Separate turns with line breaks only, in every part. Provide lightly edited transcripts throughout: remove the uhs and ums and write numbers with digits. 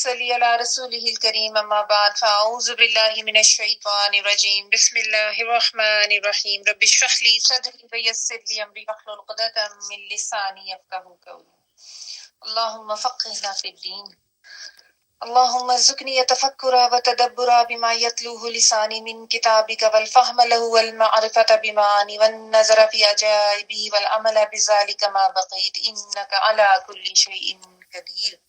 نصلي على رسوله الكريم أما بعد فأعوذ بالله من الشيطان الرجيم بسم الله الرحمن الرحيم رب اشرح لي صدري ويسر لي أمري واحلل عقدة من لساني يفقهوا قولي اللهم فقهنا في الدين اللهم ارزقني تفكرا وتدبرا بما يتلوه لساني من كتابك والفهم له والمعرفة بمعاني والنظر في عجائبه والعمل بذلك ما بقيت إنك على كل شيء قدیر.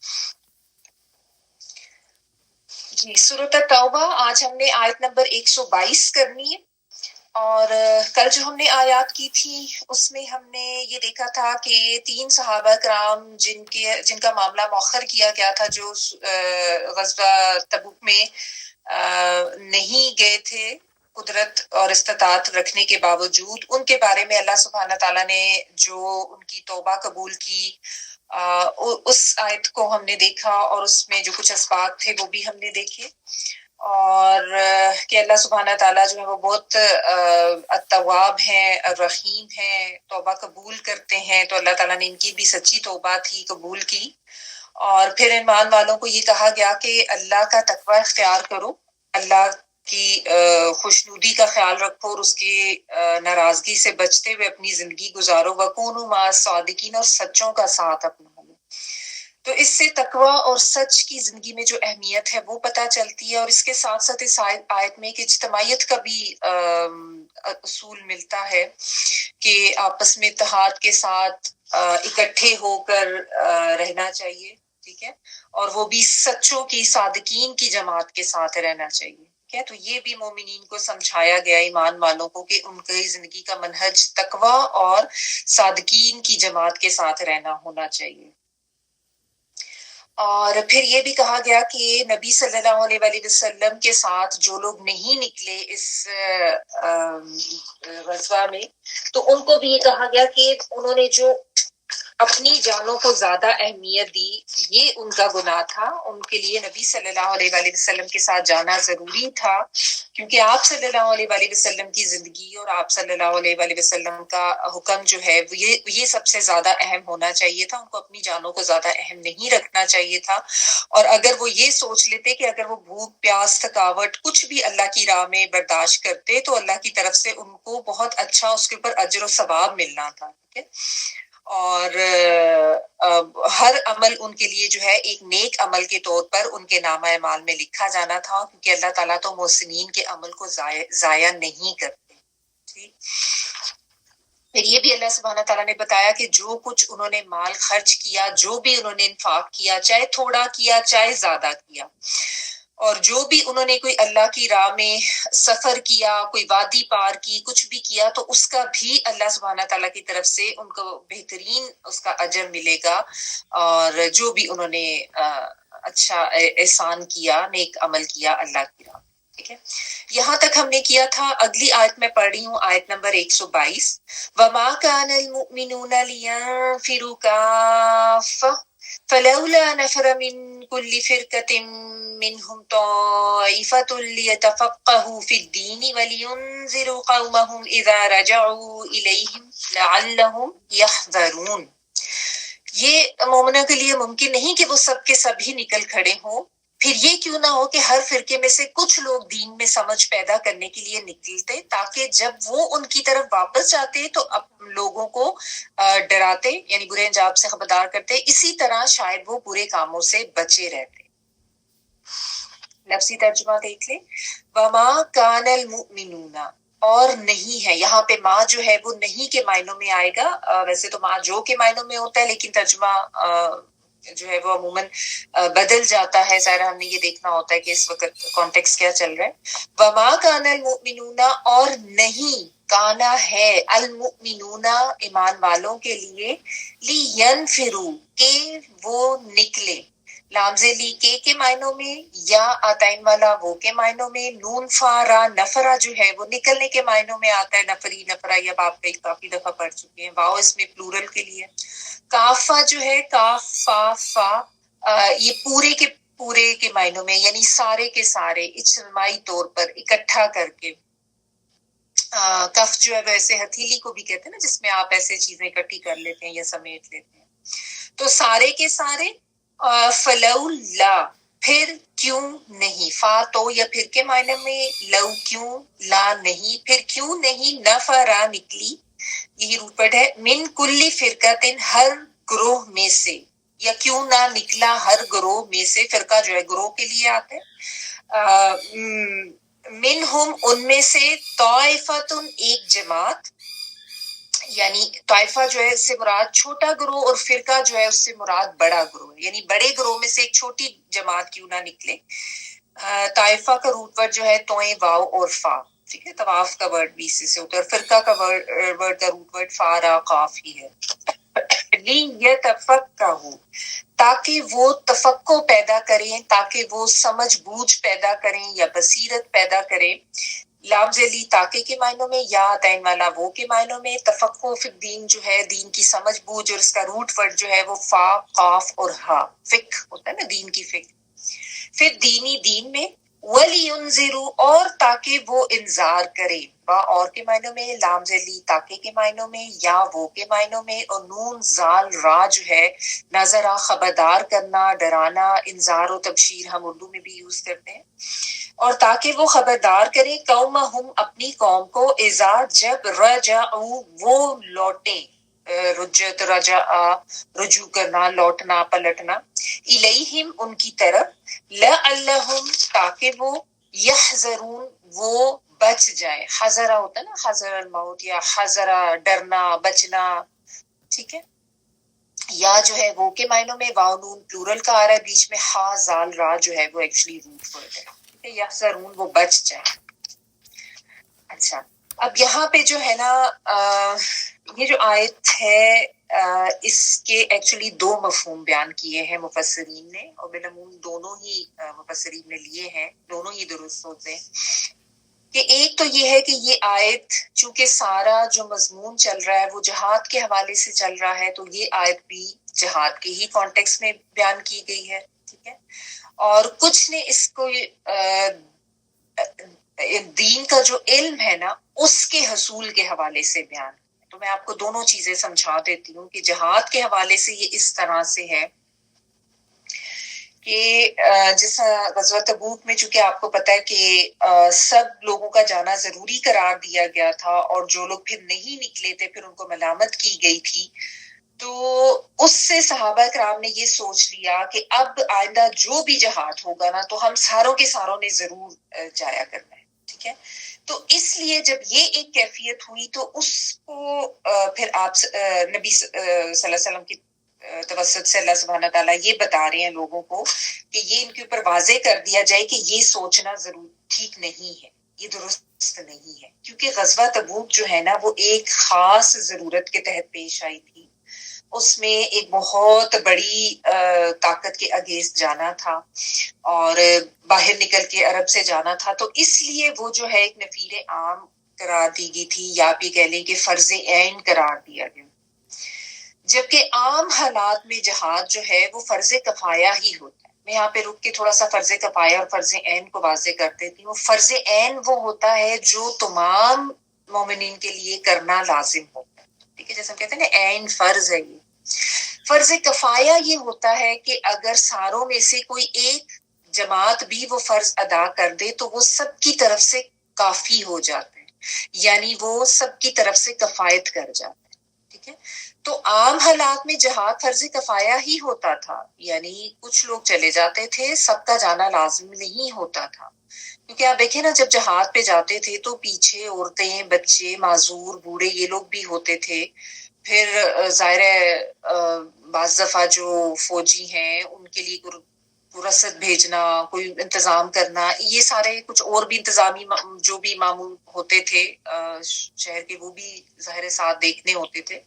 جی سورۃ التوبہ آج ہم نے آیت نمبر 122 کرنی ہے، اور کل جو ہم نے آیات کی تھی اس میں ہم نے یہ دیکھا تھا کہ 3 صحابہ کرام جن کا معاملہ مؤخر کیا گیا تھا، جو غزوہ تبوک میں نہیں گئے تھے قدرت اور استطاعت رکھنے کے باوجود، ان کے بارے میں اللہ سبحانہ تعالیٰ نے جو ان کی توبہ قبول کی، اس آیت کو ہم نے دیکھا، اور اس میں جو کچھ اسباق تھے وہ بھی ہم نے دیکھے، اور کہ اللہ سبحانہ تعالیٰ جو ہے وہ بہت التواب ہیں، الرحیم ہیں، توبہ قبول کرتے ہیں. تو اللہ تعالیٰ نے ان کی بھی سچی توبہ تھی قبول کی. اور پھر ایمان والوں کو یہ کہا گیا کہ اللہ کا تقوی اختیار کرو، اللہ کی خوشنودی کا خیال رکھو، اور اس کی ناراضگی سے بچتے ہوئے اپنی زندگی گزارو. وَكُونُوا مَعَ الصَّادِقِينَ، اور سچوں کا ساتھ اپنا لو. تو اس سے تقوی اور سچ کی زندگی میں جو اہمیت ہے وہ پتہ چلتی ہے، اور اس کے ساتھ ساتھ اس آیت میں ایک اجتماعیت کا بھی اصول ملتا ہے کہ آپس میں اتحاد کے ساتھ اکٹھے ہو کر رہنا چاہیے، ٹھیک ہے، اور وہ بھی سچوں کی، صادقین کی جماعت کے ساتھ رہنا چاہیے. تو یہ بھی مومنین کو سمجھایا گیا، ایمان والوں کو، کہ ان کی زندگی کا منہج تقوی اور صادقین کی جماعت کے ساتھ رہنا ہونا چاہیے. اور پھر یہ بھی کہا گیا کہ نبی صلی اللہ علیہ وآلہ وسلم کے ساتھ جو لوگ نہیں نکلے اس غزوہ میں، تو ان کو بھی یہ کہا گیا کہ انہوں نے جو اپنی جانوں کو زیادہ اہمیت دی، یہ ان کا گناہ تھا. ان کے لیے نبی صلی اللہ علیہ وآلہ وسلم کے ساتھ جانا ضروری تھا، کیونکہ آپ صلی اللہ علیہ وآلہ وسلم کی زندگی اور آپ صلی اللہ علیہ وآلہ وسلم کا حکم جو ہے یہ سب سے زیادہ اہم ہونا چاہیے تھا. ان کو اپنی جانوں کو زیادہ اہم نہیں رکھنا چاہیے تھا. اور اگر وہ یہ سوچ لیتے کہ اگر وہ بھوک پیاس تھکاوٹ کچھ بھی اللہ کی راہ میں برداشت کرتے تو اللہ کی طرف سے ان کو بہت اچھا اس کے اوپر اجر و ثواب ملنا تھا، ٹھیک ہے. اور ہر عمل ان کے لیے جو ہے ایک نیک عمل کے طور پر ان کے نامہ اعمال میں لکھا جانا تھا، کیونکہ اللہ تعالیٰ تو محسنین کے عمل کو ضائع نہیں کرتے. ٹھیک. پھر یہ بھی اللہ سبحانہ تعالیٰ نے بتایا کہ جو کچھ انہوں نے مال خرچ کیا، جو بھی انہوں نے انفاق کیا، چاہے تھوڑا کیا چاہے زیادہ کیا، اور جو بھی انہوں نے کوئی اللہ کی راہ میں سفر کیا، کوئی وادی پار کی، کچھ بھی کیا، تو اس کا بھی اللہ سبحانہ تعالیٰ کی طرف سے ان کو بہترین اس کا اجر ملے گا. اور جو بھی انہوں نے اچھا احسان کیا، نیک عمل کیا اللہ کی راہ. ٹھیک ہے، یہاں تک ہم نے کیا تھا. اگلی آیت میں پڑھ رہی ہوں، آیت نمبر 122. وَمَا كَانَ الْمُؤْمِنُونَ لِيَنفِرُوا كَافَّةً فَلَوْلَا نَفَرَ مِن كُلِّ فِرْقَةٍ مِّنْهُمْ طَائِفَةٌ لِيَتَفَقَّهُوا فِي الدِّينِ وَلِيُنذِرُوا قَوْمَهُمْ إِذَا رَجَعُوا إِلَيْهِمْ لَعَلَّهُمْ يَحْذَرُونَ. یہ مومنوں کے لیے ممکن نہیں کہ وہ سب کے سب ہی نکل کھڑے ہوں. پھر یہ کیوں نہ ہو کہ ہر فرقے میں سے کچھ لوگ دین میں سمجھ پیدا کرنے کے لیے نکلتے، تاکہ جب وہ ان کی طرف واپس جاتے تو لوگوں کو ڈراتے، یعنی برے انجام سے خبردار کرتے. اسی طرح شاید وہ برے کاموں سے بچے رہتے. لفظی ترجمہ دیکھ لیں. وما کان المؤمنون، اور نہیں ہے، یہاں پہ ماں جو ہے وہ نہیں کے معنوں میں آئے گا. ویسے تو ماں جو کے معنوں میں ہوتا ہے، لیکن ترجمہ جو ہے وہ عموماً بدل جاتا ہے. ظاہر ہم نے یہ دیکھنا ہوتا ہے کہ اس وقت کانٹیکس کیا چل رہا ہے. وما کان المؤمنون، اور نہیں کانا ہے، المؤمنون ایمان والوں کے لیے، لینفروا کہ وہ نکلے. لامز لی کے معنوں میں، یا آتائن والا وہ کے معنوں میں. نون فارا نفرا جو ہے وہ نکلنے کے معنوں میں آتا ہے، نفری نفرا، یہ آپ کافی دفعہ پڑھ چکے ہیں. واؤ اس میں پلورل کے لیے. کافا جو ہے، کاف فا فا، یہ پورے کے معنوں میں، یعنی سارے کے سارے اجتماعی طور پر اکٹھا کر کے. کف جو ہے ویسے ہتھیلی کو بھی کہتے ہیں نا، جس میں آپ ایسے چیزیں اکٹھی کر لیتے ہیں یا سمیٹ لیتے ہیں. تو سارے کے سارے. فلولا، پھر کیوں نہیں، فا تو یا پھر کے معنی میں، لو کیوں، لا نہیں، پھر کیوں نہیں، نفرا نکلی، یہی روٹ ورڈ ہے، من کلی فرقتن ہر گروہ میں سے، یا کیوں نہ نکلا ہر گروہ میں سے، فرقہ جو ہے گروہ کے لیے آتے ہیں، منہم ان میں سے، طائفتن ایک جماعت، یعنی طائفہ جو ہے اس سے مراد چھوٹا گروہ، اور فرقہ جو ہے اس سے مراد بڑا گروہ، یعنی بڑے گروہ میں سے ایک چھوٹی جماعت کیوں نہ نکلے۔ طائفہ کا روٹ ورڈ جو ہے توئیں، واو اور فا، ٹھیک ہے، طواف کا ورڈ بھی اسی سے ہوتا ہے، اور فرقہ کا ورڈ کا روٹ ورڈ فا را قاف ہی ہے۔ لیتفقہوا، تاکہ وہ تفقع پیدا کریں، تاکہ وہ سمجھ بوجھ پیدا کریں یا بصیرت پیدا کریں، لام ذیلی تاکہ کے معنوں میں، یا تین والا وہ کے معنوں میں، تفقہ فی الدین جو ہے دین کی سمجھ بوجھ، اور اس کا روٹ ورڈ جو ہے وہ فا، قاف اور ہا، فقہ ہوتا ہے نا، دین کی فقہ، پھر دینی دین میں، وَلِيُنذِرُوا، اور تاکہ وہ انذار کرے، با اور کے معنوں میں، لام ذیلی تاکہ کے معنوں میں، یا وہ کے معنوں میں، اور نون زال را جو ہے نظرا خبردار کرنا، ڈرانا، انذار و تبشیر ہم اردو میں بھی یوز کرتے ہیں، اور تاکہ وہ خبردار کرے قومہم اپنی قوم کو، اذا جب رجعوا وہ لوٹیں، رجعت رجع رجوع کرنا، لوٹنا، پلٹنا، الیہم ان کی طرف، لعلہم تاکہ وہ، یحذرون وہ بچ جائے، حذرہ ہوتا ہے نا، حذر الموت یا حذرہ ڈرنا بچنا، ٹھیک ہے، یا جو ہے وہ کے معنوں میں، واو نون پلورل کا آ رہا ہے بیچ میں، ہا زال را جو ہے وہ ایکچولی روٹ ورڈ ہے، ٹھیک ہے، یحذرون وہ بچ جائے۔ اچھا، اب یہاں پہ جو ہے نا یہ جو آیت ہے اس کے ایکچولی دو مفہوم بیان کیے ہیں مفسرین نے، اور بالعموم دونوں ہی مفسرین نے لیے ہیں، دونوں ہی درست ہوتے ہیں، کہ ایک تو یہ ہے کہ یہ آیت چونکہ سارا جو مضمون چل رہا ہے وہ جہاد کے حوالے سے چل رہا ہے، تو یہ آیت بھی جہاد کے ہی کانٹیکس میں بیان کی گئی ہے، ٹھیک ہے، اور کچھ نے اس کو دین کا جو علم ہے نا اس کے حصول کے حوالے سے بیان، تو میں آپ کو دونوں چیزیں سمجھا دیتی ہوں کہ جہاد کے حوالے سے یہ اس طرح سے ہے کہ جس غزوہ تبوک میں چونکہ آپ کو پتا ہے کہ سب لوگوں کا جانا ضروری قرار دیا گیا تھا، اور جو لوگ پھر نہیں نکلے تھے پھر ان کو ملامت کی گئی تھی، تو اس سے صحابہ کرام نے یہ سوچ لیا کہ اب آئندہ جو بھی جہاد ہوگا نا تو ہم ساروں کے ساروں نے ضرور جایا کرنا ہے، ٹھیک ہے، تو اس لیے جب یہ ایک کیفیت ہوئی تو اس کو پھر آپ نبی صلی اللہ علیہ وسلم کی توسط سے اللہ سبحانہ تعالیٰ یہ بتا رہے ہیں لوگوں کو کہ یہ ان کے اوپر واضح کر دیا جائے کہ یہ سوچنا ضرور ٹھیک نہیں ہے، یہ درست نہیں ہے، کیونکہ غزوہ تبوک جو ہے نا وہ ایک خاص ضرورت کے تحت پیش آئی تھی، اس میں ایک بہت بڑی طاقت کے اگینسٹ جانا تھا، اور باہر نکل کے عرب سے جانا تھا، تو اس لیے وہ جو ہے ایک نفیر عام قرار دی گئی تھی، یا بھی کہہ لیں کہ فرض عین قرار دیا گیا، جبکہ عام حالات میں جہاد جو ہے وہ فرض کفایہ ہی ہوتا ہے۔ میں یہاں پہ رک کے تھوڑا سا فرض کفایہ اور فرض عین کو واضح کر دیتی ہوں۔ فرض عین وہ ہوتا ہے جو تمام مومنین کے لیے کرنا لازم ہوتا ہے، ٹھیک ہے، جیسے ہم کہتے ہیں نا عین فرض ہے یہ۔ فرض کفایہ یہ ہوتا ہے کہ اگر ساروں میں سے کوئی ایک جماعت بھی وہ فرض ادا کر دے تو وہ سب کی طرف سے کافی ہو جاتا ہے، یعنی وہ سب کی طرف سے کفایت کر جاتا ہے، ٹھیک ہے، تو عام حالات میں جہاد فرض کفایہ ہی ہوتا تھا، یعنی کچھ لوگ چلے جاتے تھے، سب کا جانا لازم نہیں ہوتا تھا، کیونکہ آپ دیکھیں نا جب جہاد پہ جاتے تھے تو پیچھے عورتیں، بچے، معذور، بوڑھے یہ لوگ بھی ہوتے تھے، پھر ظاہر ہے بعض دفعہ جو فوجی ہیں ان کے لیے رسد بھیجنا، کوئی انتظام کرنا، یہ سارے کچھ اور بھی انتظامی جو بھی معمول ہوتے تھے شہر کے، وہ بھی ظاہر ساتھ دیکھنے ہوتے تھے،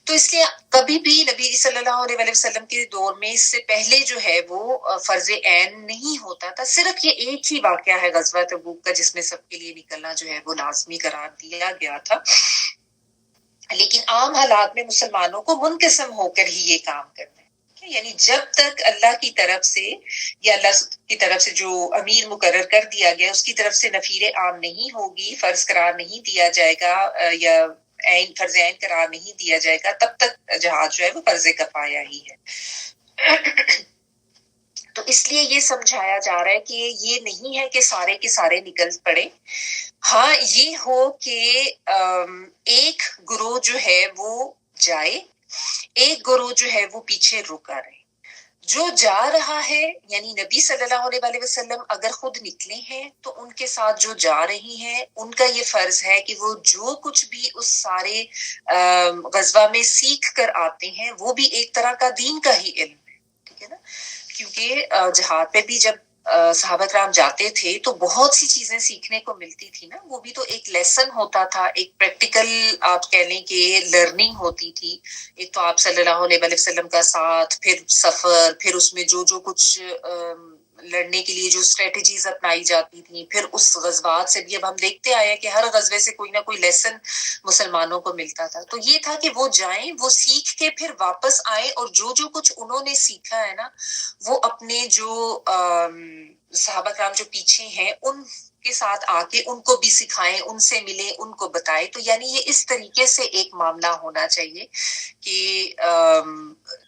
تو اس لیے کبھی بھی نبی صلی اللہ علیہ وسلم کے دور میں اس سے پہلے جو ہے وہ فرض عین نہیں ہوتا تھا، صرف یہ ایک ہی واقعہ ہے غزوہ تبوک کا جس میں سب کے لیے نکلنا جو ہے وہ لازمی قرار دیا گیا تھا، لیکن عام حالات میں مسلمانوں کو منقسم ہو کر ہی یہ کام کرنا ہے، یعنی جب تک اللہ کی طرف سے یا اللہ کی طرف سے جو امیر مقرر کر دیا گیا اس کی طرف سے نفیر عام نہیں ہوگی، فرض قرار نہیں دیا جائے گا یا فرض عین قرار نہیں دیا جائے گا، تب تک جہاد جو ہے وہ فرض کفایہ ہی ہے۔ تو اس لیے یہ سمجھایا جا رہا ہے کہ یہ نہیں ہے کہ سارے کے سارے نکل پڑے. ہاں یہ ہو کہ ایک گروہ جو ہے وہ جائے, ایک گروہ جو ہے وہ پیچھے رکا رہے. جو جا رہا ہے یعنی نبی صلی اللہ علیہ وسلم اگر خود نکلے ہیں تو ان کے ساتھ جو جا رہی ہیں ان کا یہ فرض ہے کہ وہ جو کچھ بھی اس سارے غزوہ میں سیکھ کر آتے ہیں وہ بھی ایک طرح کا دین کا ہی علم ہے. ٹھیک ہے نا, کیونکہ جہاد پہ بھی جب صحابہ کرام جاتے تھے تو بہت سی چیزیں سیکھنے کو ملتی تھی نا, وہ بھی تو ایک لیسن ہوتا تھا, ایک پریکٹیکل آپ کہہ لیں کہ لرننگ ہوتی تھی. ایک تو آپ صلی اللہ علیہ وسلم کا ساتھ, پھر سفر, پھر اس میں جو کچھ لڑنے کے لیے جو اسٹریٹجیز اپنائی جاتی تھیں, پھر اس غزوات سے بھی اب ہم دیکھتے آئے کہ ہر غزوے سے کوئی نہ کوئی لیسن مسلمانوں کو ملتا تھا. تو یہ تھا کہ وہ جائیں, وہ سیکھ کے پھر واپس آئیں اور جو کچھ انہوں نے سیکھا ہے نا وہ اپنے جو صحابہ کرام جو پیچھے ہیں ان کے ساتھ آ کے ان کو بھی سکھائیں, ان سے ملے, ان کو بتائے. تو یعنی یہ اس طریقے سے ایک معاملہ ہونا چاہیے کہ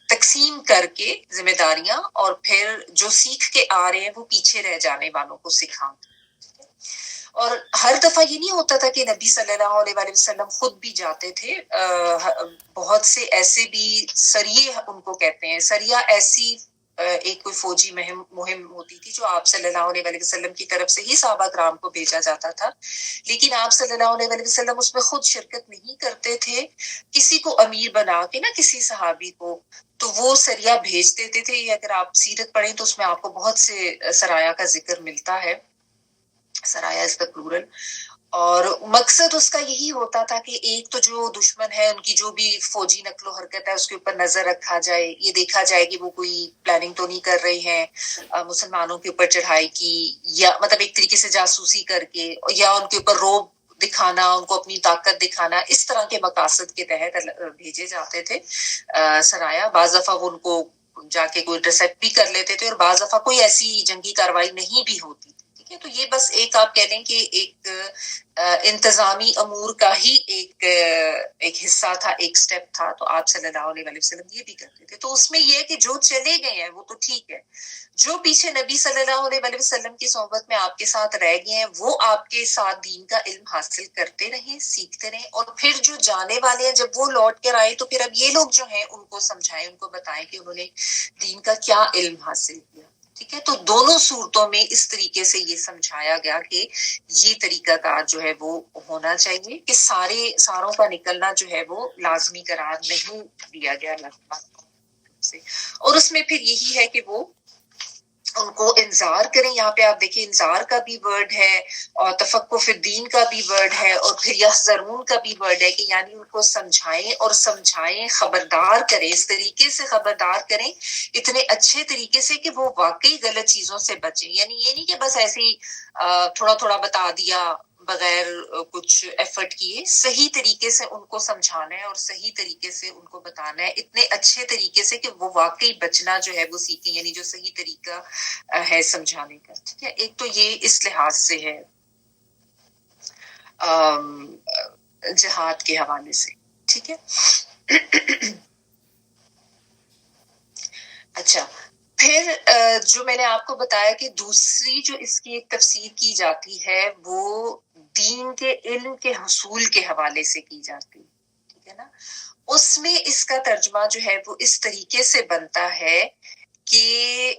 تقسیم کر کے ذمہ داریاں, اور پھر جو سیکھ کے آ رہے ہیں وہ پیچھے رہ جانے والوں کو سکھائیں. اور ہر دفعہ یہ نہیں ہوتا تھا کہ نبی صلی اللہ علیہ وسلم خود بھی جاتے تھے. بہت سے ایسے بھی سریے ان کو کہتے ہیں, سریا ایسی ایک کوئی فوجی مہم ہوتی تھی جو آپ صلی اللہ علیہ وسلم کی طرف سے ہی صحابہ کرام کو بھیجا جاتا تھا, لیکن آپ صلی اللہ علیہ وسلم اس میں خود شرکت نہیں کرتے تھے. کسی کو امیر بنا کے نا, کسی صحابی کو, تو وہ سریا بھیج دیتے تھے. اگر آپ سیرت پڑھیں تو اس میں آپ کو بہت سے سرایا کا ذکر ملتا ہے, سرایا از دا پلورل. اور مقصد اس کا یہی ہوتا تھا کہ ایک تو جو دشمن ہے ان کی جو بھی فوجی نقل و حرکت ہے اس کے اوپر نظر رکھا جائے, یہ دیکھا جائے کہ وہ کوئی پلاننگ تو نہیں کر رہے ہیں مسلمانوں کے اوپر چڑھائی کی, یا مطلب ایک طریقے سے جاسوسی کر کے, یا ان کے اوپر روب دکھانا, ان کو اپنی طاقت دکھانا, اس طرح کے مقاصد کے تحت بھیجے جاتے تھے سرایا. بعض دفعہ وہ ان کو جا کے کوئی انٹرسپٹ بھی کر لیتے تھے, اور بعض دفعہ کوئی ایسی جنگی کاروائی نہیں بھی ہوتی تھی. ٹھیک ہے, تو یہ بس ایک آپ کہہ لیں کہ ایک انتظامی امور کا ہی ایک حصہ تھا, ایک سٹیپ تھا. تو آپ صلی اللہ علیہ وسلم یہ بھی کرتے تھے. تو اس میں یہ ہے کہ جو چلے گئے ہیں وہ تو ٹھیک ہے, جو پیچھے نبی صلی اللہ علیہ وسلم کی صحبت میں آپ کے ساتھ رہ گئے ہیں وہ آپ کے ساتھ دین کا علم حاصل کرتے رہیں, سیکھتے رہیں, اور پھر جو جانے والے ہیں جب وہ لوٹ کر آئے تو پھر اب یہ لوگ جو ہیں ان کو سمجھائیں, ان کو بتائیں کہ انہوں نے دین کا کیا علم حاصل کیا. ٹھیک ہے, تو دونوں صورتوں میں اس طریقے سے یہ سمجھایا گیا کہ یہ طریقہ کار جو ہے وہ ہونا چاہیے کہ ساروں کا نکلنا جو ہے وہ لازمی قرار نہیں دیا گیا اللہ سے. اور اس میں پھر یہی ہے کہ وہ ان کو انذار کریں. یہاں پہ آپ دیکھیں انذار کا بھی ورڈ ہے, اور تفقہ فی الدین کا بھی ورڈ ہے, اور پھر یحذرون کا بھی ورڈ ہے کہ یعنی ان کو سمجھائیں اور سمجھائیں, خبردار کریں, اس طریقے سے خبردار کریں, اتنے اچھے طریقے سے کہ وہ واقعی غلط چیزوں سے بچیں. یعنی یہ نہیں کہ بس ایسے ہی تھوڑا تھوڑا بتا دیا بغیر کچھ ایفرٹ کیے, صحیح طریقے سے ان کو سمجھانا ہے اور صحیح طریقے سے ان کو بتانا ہے, اتنے اچھے طریقے سے کہ وہ واقعی بچنا جو ہے وہ سیکھیں, یعنی جو صحیح طریقہ ہے سمجھانے کا. ٹھیک ہے, ایک تو یہ اس لحاظ سے ہے جہاد کے حوالے سے. ٹھیک ہے, اچھا پھر جو میں نے آپ کو بتایا کہ دوسری جو اس کی ایک تفسیر کی جاتی ہے وہ دین کے علم کے حصول کے حوالے سے کی جاتی ہے. ٹھیک ہے نا, اس میں اس کا ترجمہ جو ہے وہ اس طریقے سے بنتا ہے کہ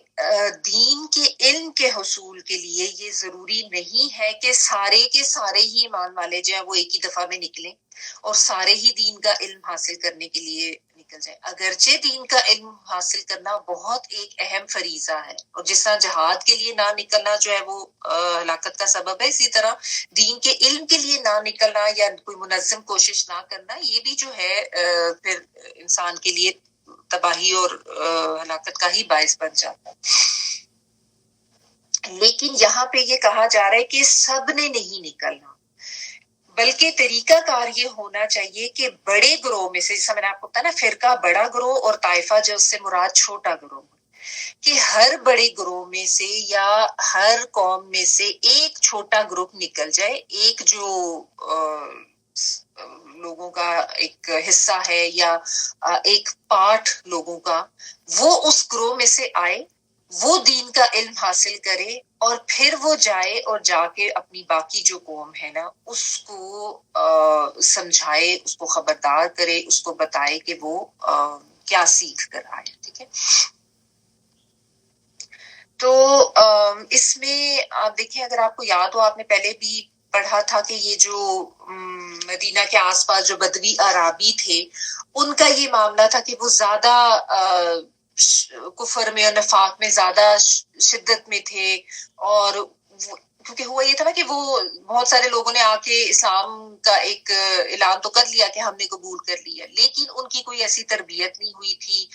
دین کے علم کے حصول کے لیے یہ ضروری نہیں ہے کہ سارے کے سارے ہی ایمان والے جو ہیں وہ ایک ہی دفعہ میں نکلیں اور سارے ہی دین کا علم حاصل کرنے کے لیے نکل جائے. اگرچہ دین کا علم حاصل کرنا بہت ایک اہم فریضہ ہے, اور جس طرح جہاد کے لیے نہ نکلنا جو ہے وہ ہلاکت کا سبب ہے, اسی طرح دین کے علم کے لیے نہ نکلنا یا کوئی منظم کوشش نہ کرنا یہ بھی جو ہے پھر انسان کے لیے تباہی اور ہلاکت کا ہی باعث بن جاتا ہے. لیکن یہاں پہ یہ کہا جا رہا ہے کہ سب نے نہیں نکلنا, بلکہ طریقہ کار یہ ہونا چاہیے کہ بڑے گروہ میں سے, جیسا میں نے آپ کو بتایا نا فرقہ بڑا گروہ اور طائفہ جو اس سے مراد چھوٹا گروہ, کہ ہر بڑے گروہ میں سے یا ہر قوم میں سے ایک چھوٹا گروپ نکل جائے, ایک جو لوگوں کا ایک حصہ ہے یا ایک پارٹ لوگوں کا وہ اس گروہ میں سے آئے وہ دین کا علم حاصل کرے اور پھر وہ جائے اور جا کے اپنی باقی جو قوم ہے نا اس کو سمجھائے، اس کو خبردار کرے، اس کو بتائے کہ وہ کیا سیکھ کر آئے. ٹھیک ہے. تو اس میں آپ دیکھیں، اگر آپ کو یاد ہو، آپ نے پہلے بھی پڑھا تھا کہ یہ جو مدینہ کے آس پاس جو بدوی اعرابی تھے، ان کا یہ معاملہ تھا کہ وہ زیادہ کفر میں اور نفاق میں زیادہ شدت میں تھے. اور کیونکہ ہوا یہ تھا نا کہ وہ بہت سارے لوگوں نے آ کے اسلام کا ایک اعلان تو کر لیا کہ ہم نے قبول کر لیا، لیکن ان کی کوئی ایسی تربیت نہیں ہوئی تھی،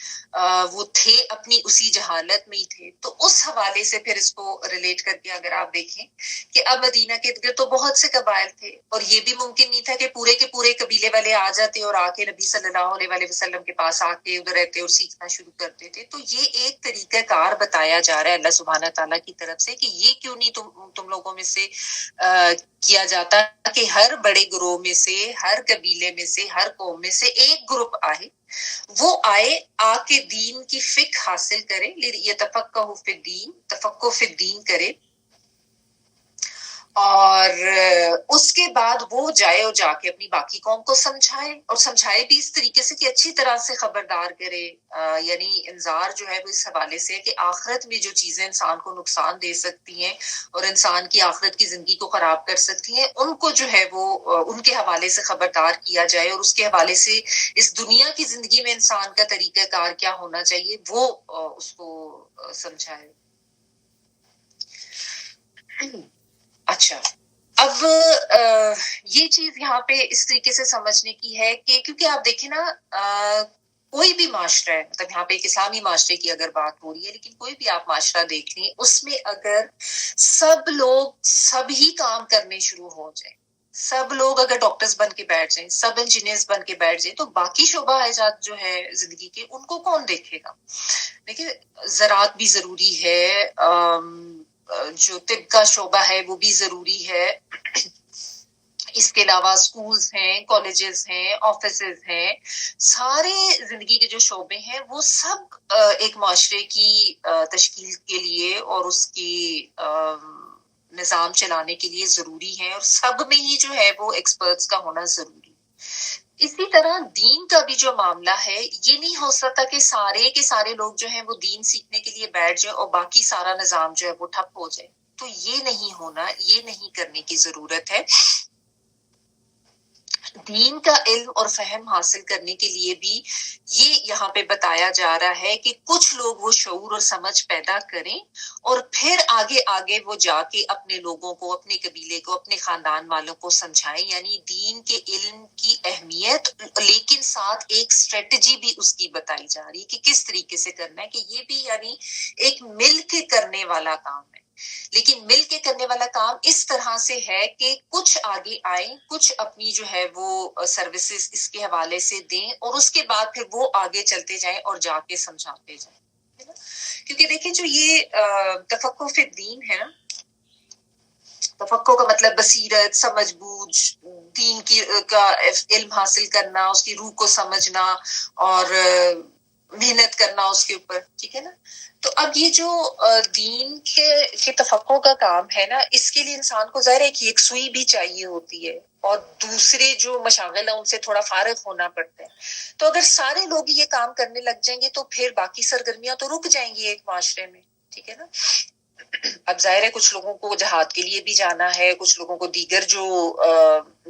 وہ تھے اپنی اسی جہالت میں ہی تھے. تو اس حوالے سے پھر اس کو ریلیٹ کر کے اگر آپ دیکھیں کہ اب مدینہ کے ارد گرد تو بہت سے قبائل تھے، اور یہ بھی ممکن نہیں تھا کہ پورے کے پورے قبیلے والے آ جاتے اور آ کے نبی صلی اللہ علیہ وسلم کے پاس آ کے ادھر رہتے اور سیکھنا شروع کرتے تھے. تو یہ ایک طریقہ کار بتایا جا رہا ہے اللہ سبحانہ تعالیٰ کی طرف سے کہ یہ کیوں نہیں تم لوگوں میں سے کیا جاتا کہ ہر بڑے گروہ میں سے، ہر قبیلے میں سے، ہر قوم میں سے ایک گروپ آئے، وہ آئے آ کے دین کی فقہ حاصل کرے، یہ تفقہ فی الدین، تفقہ فی الدین کرے، اور اس کے بعد وہ جائے اور جا کے اپنی باقی قوم کو سمجھائے، اور سمجھائے بھی اس طریقے سے کہ اچھی طرح سے خبردار کرے. یعنی انذار جو ہے وہ اس حوالے سے کہ آخرت میں جو چیزیں انسان کو نقصان دے سکتی ہیں اور انسان کی آخرت کی زندگی کو خراب کر سکتی ہیں، ان کو جو ہے وہ ان کے حوالے سے خبردار کیا جائے، اور اس کے حوالے سے اس دنیا کی زندگی میں انسان کا طریقہ کار کیا ہونا چاہیے وہ اس کو سمجھائے. اچھا، اب یہ چیز یہاں پہ اس طریقے سے سمجھنے کی ہے کہ کیونکہ آپ دیکھیں نا، کوئی بھی معاشرہ ہے، مطلب یہاں پہ ایک اسلامی معاشرے کی اگر بات ہو رہی ہے، لیکن کوئی بھی آپ معاشرہ دیکھ لیں، اس میں اگر سب لوگ سب ہی کام کرنے شروع ہو جائیں، سب لوگ اگر ڈاکٹرز بن کے بیٹھ جائیں، سب انجینئرز بن کے بیٹھ جائیں، تو باقی شعبہ حیات جو ہے زندگی کے ان کو کون دیکھے گا؟ دیکھیے، زراعت بھی ضروری ہے، جو طب کا شعبہ ہے وہ بھی ضروری ہے، اس کے علاوہ سکولز ہیں، کالجز ہیں، آفیسز ہیں، سارے زندگی کے جو شعبے ہیں وہ سب ایک معاشرے کی تشکیل کے لیے اور اس کی نظام چلانے کے لیے ضروری ہے، اور سب میں ہی جو ہے وہ ایکسپرٹس کا ہونا ضروری ہے. اسی طرح دین کا بھی جو معاملہ ہے، یہ نہیں ہو سکتا کہ سارے لوگ جو ہیں وہ دین سیکھنے کے لیے بیٹھ جائیں اور باقی سارا نظام جو ہے وہ ٹھپ ہو جائے. تو یہ نہیں ہونا، یہ نہیں کرنے کی ضرورت ہے. دین کا علم اور فہم حاصل کرنے کے لیے بھی یہ یہاں پہ بتایا جا رہا ہے کہ کچھ لوگ وہ شعور اور سمجھ پیدا کریں، اور پھر آگے وہ جا کے اپنے لوگوں کو، اپنے قبیلے کو، اپنے خاندان والوں کو سمجھائیں. یعنی دین کے علم کی اہمیت، لیکن ساتھ ایک اسٹریٹجی بھی اس کی بتائی جا رہی ہے کہ کس طریقے سے کرنا ہے، کہ یہ بھی یعنی ایک مل کے کرنے والا کام ہے. لیکن مل کے کرنے والا کام اس طرح سے ہے کہ کچھ آگے آئیں، کچھ اپنی جو ہے وہ سروسز اس کے حوالے سے دیں، اور اس کے بعد پھر وہ آگے چلتے جائیں اور جا کے سمجھاتے جائیں. کیونکہ دیکھیں، جو یہ تفقہ فی الدین ہے نا، تفقہ کا مطلب بصیرت، سمجھ بوجھ، دین کا علم حاصل کرنا، اس کی روح کو سمجھنا اور محنت کرنا اس کے اوپر. ٹھیک ہے نا؟ تو اب یہ جو دین کے تفقہ کا کام ہے نا، اس کے لیے انسان کو ظاہر ہے کہ ایک سوئی بھی چاہیے ہوتی ہے، اور دوسرے جو مشاغل ہیں ان سے تھوڑا فارغ ہونا پڑتا ہے. تو اگر سارے لوگ یہ کام کرنے لگ جائیں گے تو پھر باقی سرگرمیاں تو رک جائیں گی ایک معاشرے میں. ٹھیک ہے نا؟ اب ظاہر ہے کچھ لوگوں کو جہاد کے لیے بھی جانا ہے، کچھ لوگوں کو دیگر جو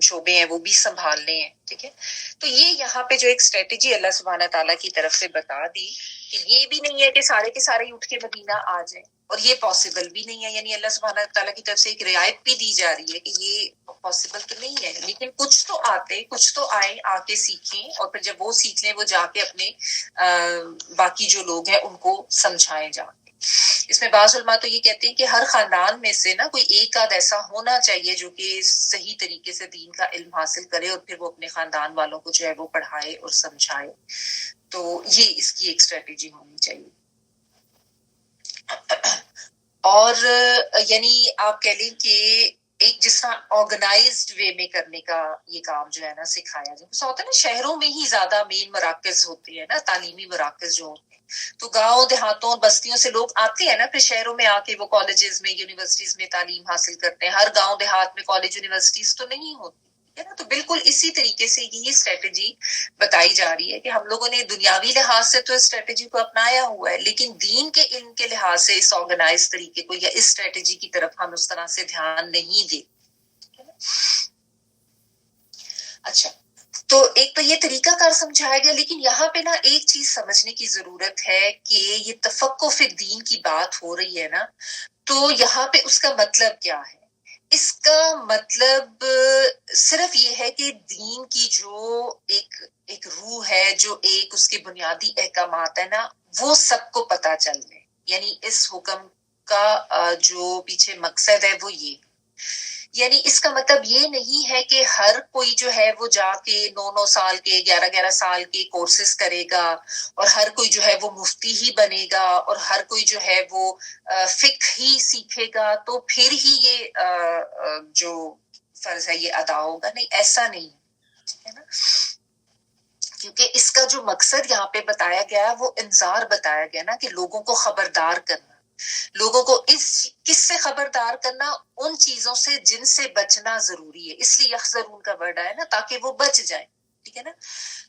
شعبے ہیں وہ بھی سنبھالنے ہیں. ٹھیک ہے؟ تو یہ یہاں پہ جو ایک اسٹریٹجی اللہ سبحانہ تعالیٰ کی طرف سے بتا دی کہ یہ بھی نہیں ہے کہ سارے کے سارے اٹھ کے مدینہ آ جائیں، اور یہ پاسبل بھی نہیں ہے. یعنی اللہ سبحانہ تعالیٰ کی طرف سے ایک رعایت بھی دی جا رہی ہے کہ یہ پاسبل تو نہیں ہے، لیکن کچھ تو آتے، کچھ تو آئیں، آ کے سیکھیں، اور پھر جب وہ سیکھ لیں وہ جا کے اپنے باقی جو لوگ ہیں ان کو سمجھائیں جا کے. اس میں بعض علماء تو یہ کہتے ہیں کہ ہر خاندان میں سے نا کوئی ایک آدھ ایسا ہونا چاہیے جو کہ صحیح طریقے سے دین کا علم حاصل کرے، اور پھر وہ اپنے خاندان والوں کو جو ہے وہ پڑھائے اور سمجھائے. تو یہ اس کی ایک اسٹریٹجی ہونی چاہیے. اور یعنی آپ کہہ لیں کہ ایک جس طرح آرگنائزڈ وے میں کرنے کا یہ کام جو ہے نا سکھایا جائے. ایسا ہوتا ہے نا، شہروں میں ہی زیادہ مین مراکز ہوتے ہیں نا، تعلیمی مراکز جو ہوتے ہیں، تو گاؤں دیہاتوں اور بستیوں سے لوگ آتے ہیں نا، پھر شہروں میں آ کے وہ کالجز میں یونیورسٹیز میں تعلیم حاصل کرتے ہیں. ہر گاؤں دیہات میں کالج یونیورسٹیز تو نہیں ہوتی ہے نا. تو بالکل اسی طریقے سے یہ اسٹریٹجی بتائی جا رہی ہے کہ ہم لوگوں نے دنیاوی لحاظ سے تو اسٹریٹجی کو اپنایا ہوا ہے، لیکن دین کے علم کے لحاظ سے اس آرگنائز طریقے کو یا اس اسٹریٹجی کی طرف ہم اس طرح سے دھیان نہیں دیتے. اچھا، تو ایک تو یہ طریقہ کار سمجھایا گیا، لیکن یہاں پہ نا ایک چیز سمجھنے کی ضرورت ہے کہ یہ تفقہ فی الدین کی بات ہو رہی ہے نا، تو یہاں پہ اس کا مطلب کیا ہے؟ اس کا مطلب صرف یہ ہے کہ دین کی جو ایک روح ہے، جو ایک اس کے بنیادی احکامات ہے نا، وہ سب کو پتہ چل جائے. یعنی اس حکم کا جو پیچھے مقصد ہے وہ یہ، یعنی اس کا مطلب یہ نہیں ہے کہ ہر کوئی جو ہے وہ جا کے 9 سال کے 11 سال کے کورسز کرے گا، اور ہر کوئی جو ہے وہ مفتی ہی بنے گا، اور ہر کوئی جو ہے وہ فقہ ہی سیکھے گا تو پھر ہی یہ جو فرض ہے یہ ادا ہوگا. نہیں، ایسا نہیں ہے نا، کیونکہ اس کا جو مقصد یہاں پہ بتایا گیا وہ انذار بتایا گیا نا، کہ لوگوں کو خبردار کرنا، لوگوں کو کس سے خبردار کرنا؟ ان چیزوں سے جن سے بچنا ضروری ہے. اس لیے یحذرون کا ورڈ آیا نا، تاکہ وہ بچ جائیں. ٹھیک ہے نا.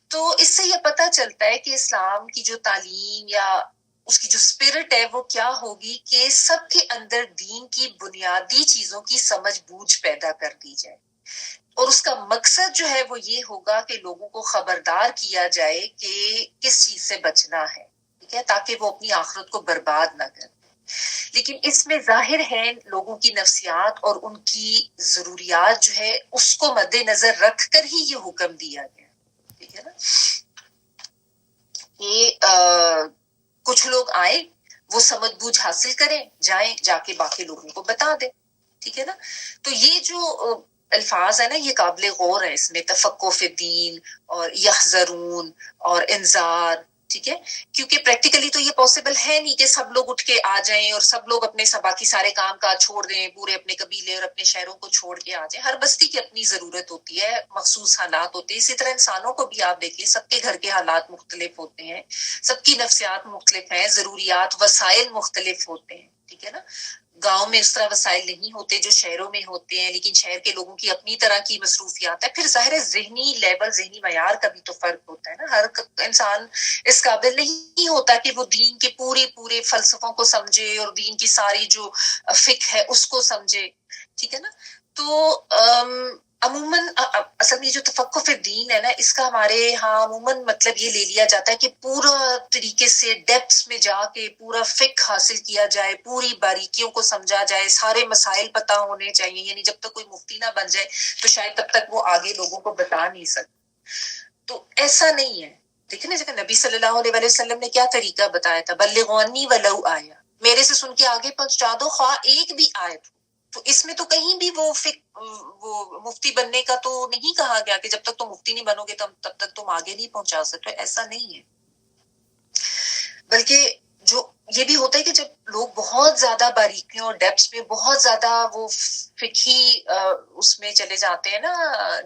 تو اس سے یہ پتہ چلتا ہے کہ اسلام کی جو تعلیم یا اس کی جو اسپرٹ ہے وہ کیا ہوگی، کہ سب کے اندر دین کی بنیادی چیزوں کی سمجھ بوجھ پیدا کر دی جائے، اور اس کا مقصد جو ہے وہ یہ ہوگا کہ لوگوں کو خبردار کیا جائے کہ کس چیز سے بچنا ہے. ٹھیک ہے، تاکہ وہ اپنی آخرت کو برباد نہ کریں. لیکن اس میں ظاہر ہے لوگوں کی نفسیات اور ان کی ضروریات جو ہے اس کو مد نظر رکھ کر ہی یہ حکم دیا گیا. ٹھیک ہے نا، کہ کچھ لوگ آئے، وہ سمجھ بوجھ حاصل کریں، جائیں جا کے باقی لوگوں کو بتا دیں. ٹھیک ہے نا. تو یہ جو الفاظ ہے نا یہ قابل غور ہے، اس میں تفقہ فی الدین اور یحذرون اور انذار. ٹھیک ہے، کیونکہ پریکٹیکلی تو یہ پاسبل ہے نہیں کہ سب لوگ اٹھ کے آ جائیں اور سب لوگ اپنے باقی سارے کام کاج چھوڑ دیں، پورے اپنے قبیلے اور اپنے شہروں کو چھوڑ کے آ جائیں. ہر بستی کی اپنی ضرورت ہوتی ہے، مخصوص حالات ہوتے ہیں. اسی طرح انسانوں کو بھی آپ دیکھیے، سب کے گھر کے حالات مختلف ہوتے ہیں، سب کی نفسیات مختلف ہیں، ضروریات وسائل مختلف ہوتے ہیں. ٹھیک ہے نا. گاؤں میں اس طرح وسائل نہیں ہوتے جو شہروں میں ہوتے ہیں، لیکن شہر کے لوگوں کی اپنی طرح کی مصروفیات ہے. پھر ظاہر ذہنی لیول، ذہنی معیار کا بھی تو فرق ہوتا ہے نا. ہر انسان اس قابل نہیں ہوتا کہ وہ دین کے پورے فلسفوں کو سمجھے اور دین کی ساری جو فقہ ہے اس کو سمجھے. ٹھیک ہے نا. تو عموماً اصل میں جو تفقہ فی الدین ہے نا، اس کا ہمارے ہاں عموماً مطلب یہ لے لیا جاتا ہے کہ پورا طریقے سے ڈیپتھس میں جا کے پورا فقہ حاصل کیا جائے، پوری باریکیوں کو سمجھا جائے، سارے مسائل پتہ ہونے چاہیے. یعنی جب تک کوئی مفتی نہ بن جائے تو شاید تب تک وہ آگے لوگوں کو بتا نہیں سکتے. تو ایسا نہیں ہے. دیکھیں نا، جیسے نبی صلی اللہ علیہ وسلم نے کیا طریقہ بتایا تھا، بلغوا عنی ولو آیا، میرے سے سن کے آگے پہنچا دو خواہ ایک بھی آیت. تو اس میں تو کہیں بھی وہ مفتی بننے کا تو نہیں کہا گیا کہ جب تک تم مفتی نہیں بنو گے تب تک تم آگے نہیں پہنچا سکتے. ایسا نہیں ہے. بلکہ جو یہ بھی ہوتا ہے کہ جب لوگ بہت زیادہ باریکیوں اور ڈیپتھس میں بہت زیادہ وہ فقہی اس میں چلے جاتے ہیں نا،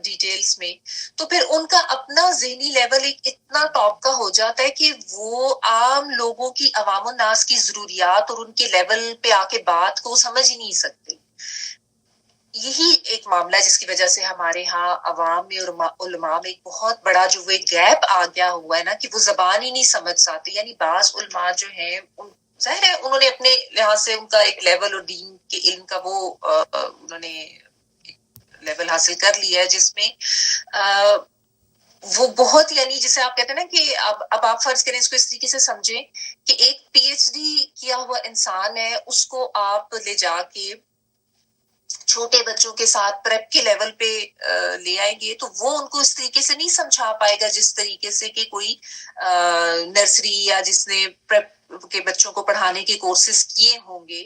ڈیٹیلز میں، تو پھر ان کا اپنا ذہنی لیول ایک اتنا ٹاپ کا ہو جاتا ہے کہ وہ عام لوگوں کی، عوام الناس کی ضروریات اور ان کے لیول پہ آ کے بات کو سمجھ ہی نہیں سکتے. یہی ایک معاملہ ہے جس کی وجہ سے ہمارے ہاں عوام میں اور علماء میں ایک بہت بڑا جو وہ ایک گیپ آ گیا ہوا ہے نا، کہ وہ زبان ہی نہیں سمجھ سکتے. یعنی بعض علماء جو ہیں ظاہر ہے انہوں نے اپنے لحاظ سے ان کا ایک لیول اور دین کے علم کا وہ انہوں نے لیول حاصل کر لیا ہے جس میں وہ بہت، یعنی جسے آپ کہتے ہیں نا کہ اب آپ فرض کریں اس کو اس طریقے سے سمجھیں کہ ایک پی ایچ ڈی کیا ہوا انسان ہے، اس کو آپ لے جا کے چھوٹے بچوں کے ساتھ پریپ کے لیول پہ لے آئیں گے تو وہ ان کو اس طریقے سے نہیں سمجھا پائے گا جس طریقے سے کہ کوئی نرسری یا جس نے پریپ کے بچوں کو پڑھانے کے کورسز کیے ہوں گے.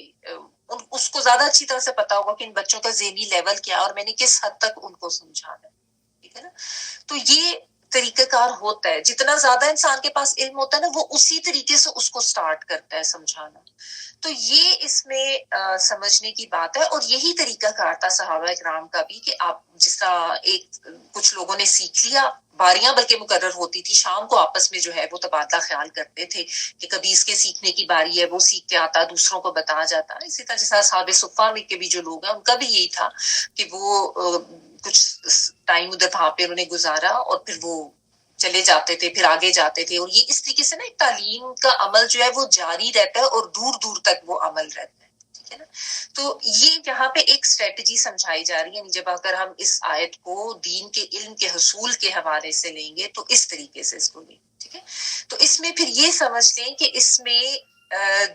اس کو زیادہ اچھی طرح سے پتا ہوگا کہ ان بچوں کا ذہنی لیول کیا اور میں نے کس حد تک ان کو سمجھانا ہے. ٹھیک ہے نا. تو یہ طریقہ کار ہوتا ہے. جتنا زیادہ انسان کے پاس علم ہوتا ہے نا وہ اسی طریقے سے اس کو سٹارٹ کرتا ہے سمجھانا. تو یہ اس میں سمجھنے کی بات ہے. اور یہی طریقہ کار تھا صحابہ کرام کا بھی کہ آپ جس طرح کچھ لوگوں نے سیکھ لیا, باریاں بلکہ مقرر ہوتی تھی, شام کو آپس میں جو ہے وہ تبادلہ خیال کرتے تھے کہ کبھی اس کے سیکھنے کی باری ہے, وہ سیکھ کے آتا, دوسروں کو بتا جاتا. اسی طرح جیسا اصحاب صفہ میں کے بھی جو لوگ ہیں ان کا بھی یہی تھا کہ وہ کچھ ٹائم ادھر وہاں پہ انہوں نے گزارا اور پھر وہ چلے جاتے تھے, پھر آگے جاتے تھے. اور یہ اس طریقے سے نا ایک تعلیم کا عمل جو ہے وہ جاری رہتا ہے اور دور دور تک وہ عمل رہتا ہے. ٹھیک ہے نا. تو یہ یہاں پہ ایک اسٹریٹجی سمجھائی جا رہی ہے. جب اگر ہم اس آیت کو دین کے علم کے حصول کے حوالے سے لیں گے تو اس طریقے سے اس کو لیں. ٹھیک ہے. تو اس میں پھر یہ سمجھ لیں کہ اس میں